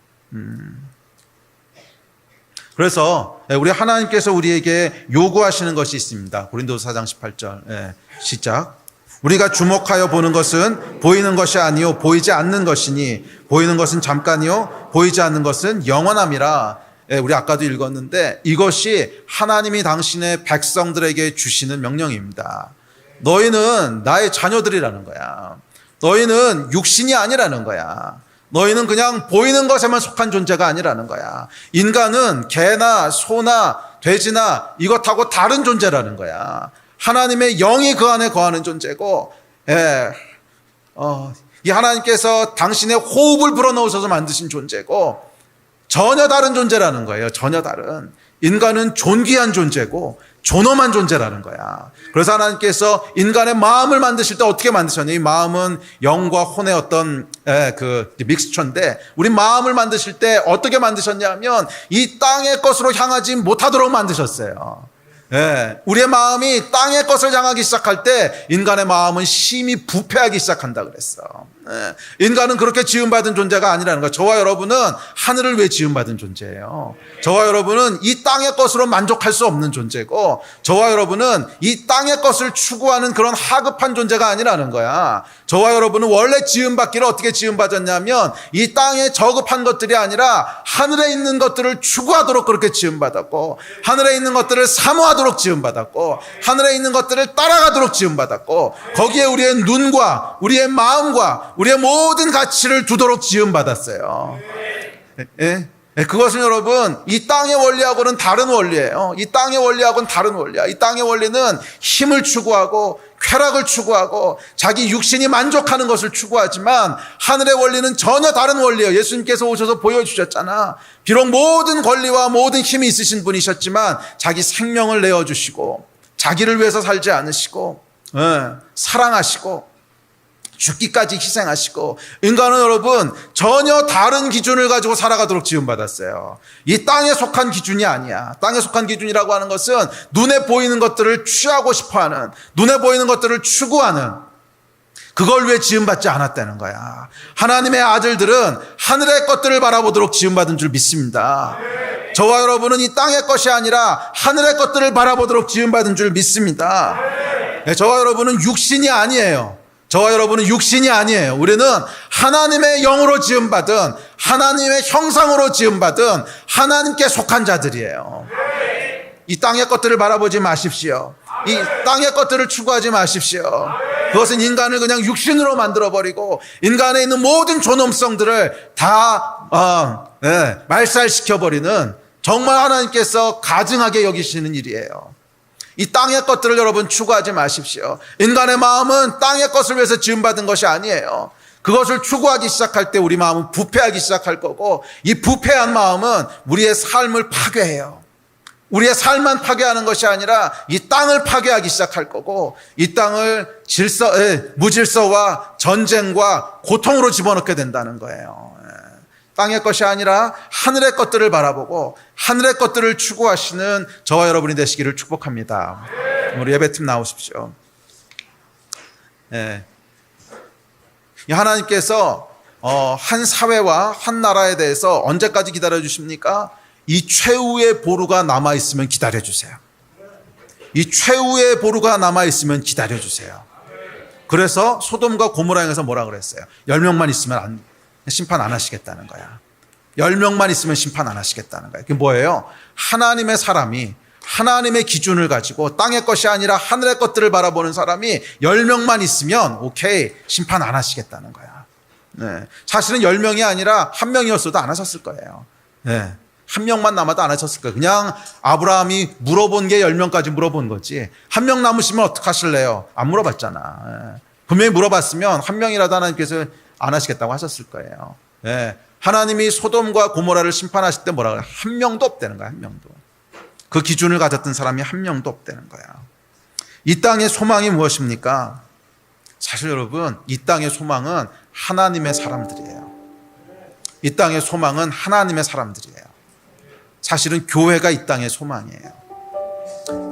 그래서 우리 하나님께서 우리에게 요구하시는 것이 있습니다. 고린도서 4장 18절 시작. 우리가 주목하여 보는 것은 보이는 것이 아니요 보이지 않는 것이니 보이는 것은 잠깐이요 보이지 않는 것은 영원함이라. 우리 아까도 읽었는데 이것이 하나님이 당신의 백성들에게 주시는 명령입니다. 너희는 나의 자녀들이라는 거야. 너희는 육신이 아니라는 거야. 너희는 그냥 보이는 것에만 속한 존재가 아니라는 거야. 인간은 개나 소나 돼지나 이것하고 다른 존재라는 거야. 하나님의 영이 그 안에 거하는 존재고, 이 하나님께서 당신의 호흡을 불어넣으셔서 만드신 존재고, 전혀 다른 존재라는 거예요. 전혀 다른. 인간은 존귀한 존재고 존엄한 존재라는 거야. 그래서 하나님께서 인간의 마음을 만드실 때 어떻게 만드셨냐? 이 마음은 영과 혼의 어떤 그 믹스처인데, 우리 마음을 만드실 때 어떻게 만드셨냐면 이 땅의 것으로 향하지 못하도록 만드셨어요. 우리의 마음이 땅의 것을 향하기 시작할 때 인간의 마음은 심히 부패하기 시작한다 그랬어. 인간은 그렇게 지음받은 존재가 아니라는 거예요. 저와 여러분은 하늘을 위해 지음받은 존재예요. 저와 여러분은 이 땅의 것으로 만족할 수 없는 존재고, 저와 여러분은 이 땅의 것을 추구하는 그런 하급한 존재가 아니라는 거야. 저와 여러분은 원래 지음받기를 어떻게 지음받았냐면 이 땅에 저급한 것들이 아니라 하늘에 있는 것들을 추구하도록 그렇게 지음받았고, 하늘에 있는 것들을 사모하도록 지음받았고, 하늘에 있는 것들을 따라가도록 지음받았고, 거기에 우리의 눈과 우리의 마음과 우리의 모든 가치를 두도록 지음받았어요. 예? 그것은 여러분 이 땅의 원리하고는 다른 원리예요. 이 땅의 원리하고는 다른 원리야. 이 땅의 원리는 힘을 추구하고 쾌락을 추구하고 자기 육신이 만족하는 것을 추구하지만, 하늘의 원리는 전혀 다른 원리예요. 예수님께서 오셔서 보여주셨잖아. 비록 모든 권리와 모든 힘이 있으신 분이셨지만 자기 생명을 내어주시고 자기를 위해서 살지 않으시고 사랑하시고 죽기까지 희생하시고, 인간은 여러분 전혀 다른 기준을 가지고 살아가도록 지음받았어요. 이 땅에 속한 기준이 아니야. 땅에 속한 기준이라고 하는 것은 눈에 보이는 것들을 취하고 싶어하는, 눈에 보이는 것들을 추구하는, 그걸 위해 지음받지 않았다는 거야. 하나님의 아들들은 하늘의 것들을 바라보도록 지음받은 줄 믿습니다. 저와 여러분은 이 땅의 것이 아니라 하늘의 것들을 바라보도록 지음받은 줄 믿습니다. 저와 여러분은 육신이 아니에요. 저와 여러분은 육신이 아니에요. 우리는 하나님의 영으로 지음받은, 하나님의 형상으로 지음받은 하나님께 속한 자들이에요. 이 땅의 것들을 바라보지 마십시오. 이 땅의 것들을 추구하지 마십시오. 그것은 인간을 그냥 육신으로 만들어버리고 인간에 있는 모든 존엄성들을 다 말살시켜버리는, 정말 하나님께서 가증하게 여기시는 일이에요. 이 땅의 것들을 여러분 추구하지 마십시오. 인간의 마음은 땅의 것을 위해서 지음받은 것이 아니에요. 그것을 추구하기 시작할 때 우리 마음은 부패하기 시작할 거고, 이 부패한 마음은 우리의 삶을 파괴해요. 우리의 삶만 파괴하는 것이 아니라 이 땅을 파괴하기 시작할 거고, 이 땅을 무질서와 전쟁과 고통으로 집어넣게 된다는 거예요. 땅의 것이 아니라 하늘의 것들을 바라보고 하늘의 것들을 추구하시는 저와 여러분이 되시기를 축복합니다. 우리 예배팀 나오십시오. 하나님께서 한 사회와 한 나라에 대해서 언제까지 기다려 주십니까? 이 최후의 보루가 남아있으면 기다려 주세요. 이 최후의 보루가 남아있으면 기다려 주세요. 그래서 소돔과 고모라 향해서 뭐라 그랬어요? 10명만 있으면 심판 안 하시겠다는 거야. 10명만 있으면 심판 안 하시겠다는 거야. 그게 뭐예요? 하나님의 사람이 하나님의 기준을 가지고 땅의 것이 아니라 하늘의 것들을 바라보는 사람이 10명만 있으면 오케이, 심판 안 하시겠다는 거야. 사실은 10명이 아니라 1명이었어도 안 하셨을 거예요. 1명만 남아도 안 하셨을 거예요. 그냥 아브라함이 물어본 게 10명까지 물어본 거지, 1명 남으시면 어떡하실래요? 안 물어봤잖아. 분명히 물어봤으면 1명이라도 하나님께서 안 하시겠다고 하셨을 거예요. 하나님이 소돔과 고모라를 심판하실 때 뭐라 그래요? 1명도 없다는 거야. 1명도. 그 기준을 가졌던 사람이 1명도 없다는 거야. 이 땅의 소망이 무엇입니까? 사실 여러분, 이 땅의 소망은 하나님의 사람들이에요. 이 땅의 소망은 하나님의 사람들이에요. 사실은 교회가 이 땅의 소망이에요.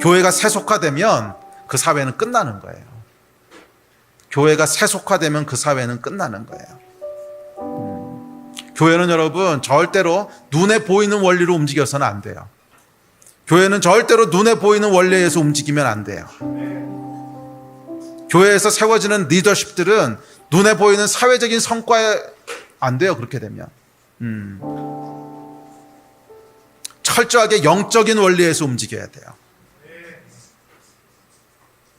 교회가 세속화되면 그 사회는 끝나는 거예요. 교회가 세속화되면 그 사회는 끝나는 거예요. 교회는 여러분 절대로 눈에 보이는 원리로 움직여서는 안 돼요. 교회는 절대로 눈에 보이는 원리에 의해서 움직이면 안 돼요. 교회에서 세워지는 리더십들은 눈에 보이는 사회적인 성과에 안 돼요. 그렇게 되면 철저하게 영적인 원리에서 움직여야 돼요.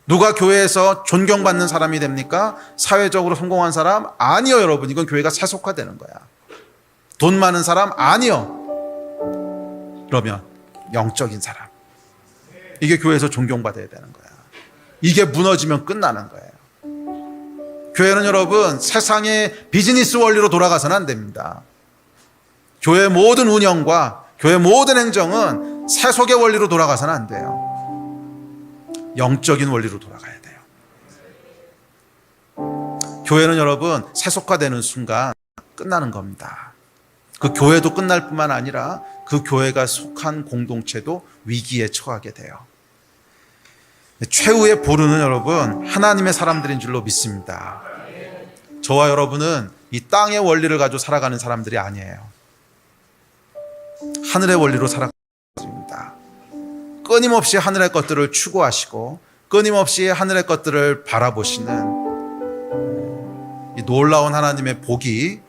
누가 교회에서 존경받는 사람이 됩니까? 사회적으로 성공한 사람? 아니요, 여러분. 이건 교회가 세속화되는 거야. 돈 많은 사람? 아니요. 그러면 영적인 사람. 이게 교회에서 존경받아야 되는 거야. 이게 무너지면 끝나는 거예요. 교회는 여러분 세상의 비즈니스 원리로 돌아가서는 안 됩니다. 교회 모든 운영과 교회 모든 행정은 세속의 원리로 돌아가서는 안 돼요. 영적인 원리로 돌아가야 돼요. 교회는 여러분 세속화되는 순간 끝나는 겁니다. 그 교회도 끝날 뿐만 아니라 그 교회가 속한 공동체도 위기에 처하게 돼요. 최후의 보루는 여러분 하나님의 사람들인 줄로 믿습니다. 저와 여러분은 이 땅의 원리를 가지고 살아가는 사람들이 아니에요. 하늘의 원리로 살아갑니다. 끊임없이 하늘의 것들을 추구하시고 끊임없이 하늘의 것들을 바라보시는 이 놀라운 하나님의 복이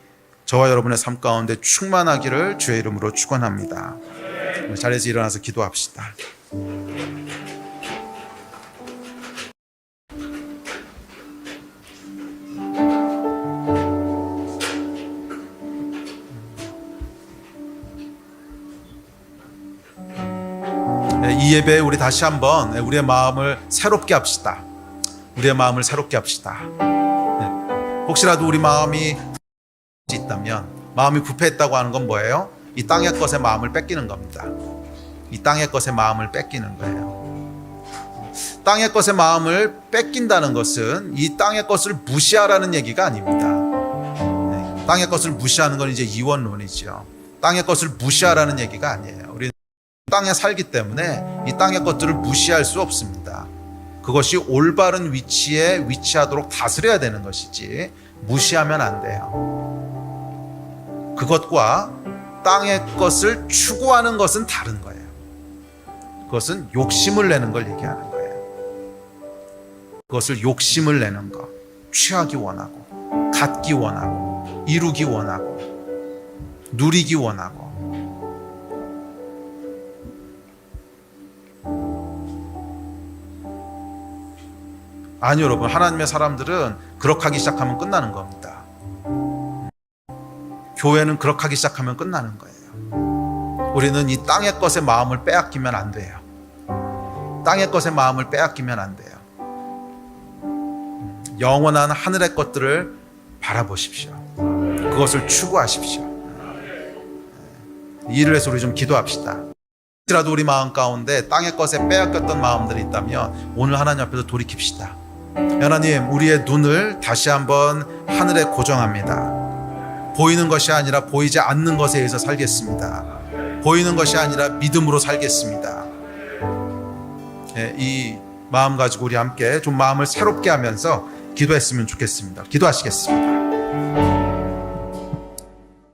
저와 여러분의 삶 가운데 충만하기를 주의 이름으로 축원합니다. 자리에서 일어나서 기도합시다. 이 예배에 우리 다시 한번 우리의 마음을 새롭게 합시다. 우리의 마음을 새롭게 합시다. 혹시라도 우리 마음이 있다면, 마음이 부패했다고 하는 건 뭐예요? 이 땅의 것에 마음을 뺏기는 겁니다. 이 땅의 것에 마음을 뺏기는 거예요. 땅의 것에 마음을 뺏긴다는 것은 이 땅의 것을 무시하라는 얘기가 아닙니다. 땅의 것을 무시하는 건 이제 이원론이죠. 땅의 것을 무시하라는 얘기가 아니에요. 우리는 땅에 살기 때문에 이 땅의 것들을 무시할 수 없습니다. 그것이 올바른 위치에 위치하도록 다스려야 되는 것이지 무시하면 안 돼요. 그것과 땅의 것을 추구하는 것은 다른 거예요. 그것은 욕심을 내는 걸 얘기하는 거예요. 그것을 욕심을 내는 것, 취하기 원하고, 갖기 원하고, 이루기 원하고, 누리기 원하고. 아니 여러분, 하나님의 사람들은 그렇게 하기 시작하면 끝나는 겁니다. 교회는 그렇게 하기 시작하면 끝나는 거예요. 우리는 이 땅의 것에 마음을 빼앗기면 안 돼요. 땅의 것에 마음을 빼앗기면 안 돼요. 영원한 하늘의 것들을 바라보십시오. 그것을 추구하십시오. 이 일을 위해서 우리 좀 기도합시다. 혹시라도 우리 마음 가운데 땅의 것에 빼앗겼던 마음들이 있다면 오늘 하나님 앞에서 돌이킵시다. 하나님, 우리의 눈을 다시 한번 하늘에 고정합니다. 보이는 것이 아니라 보이지 않는 것에 의해서 살겠습니다. 보이는 것이 아니라 믿음으로 살겠습니다. 이 마음 가지고 우리 함께 좀 마음을 새롭게 하면서 기도했으면 좋겠습니다. 기도하시겠습니다.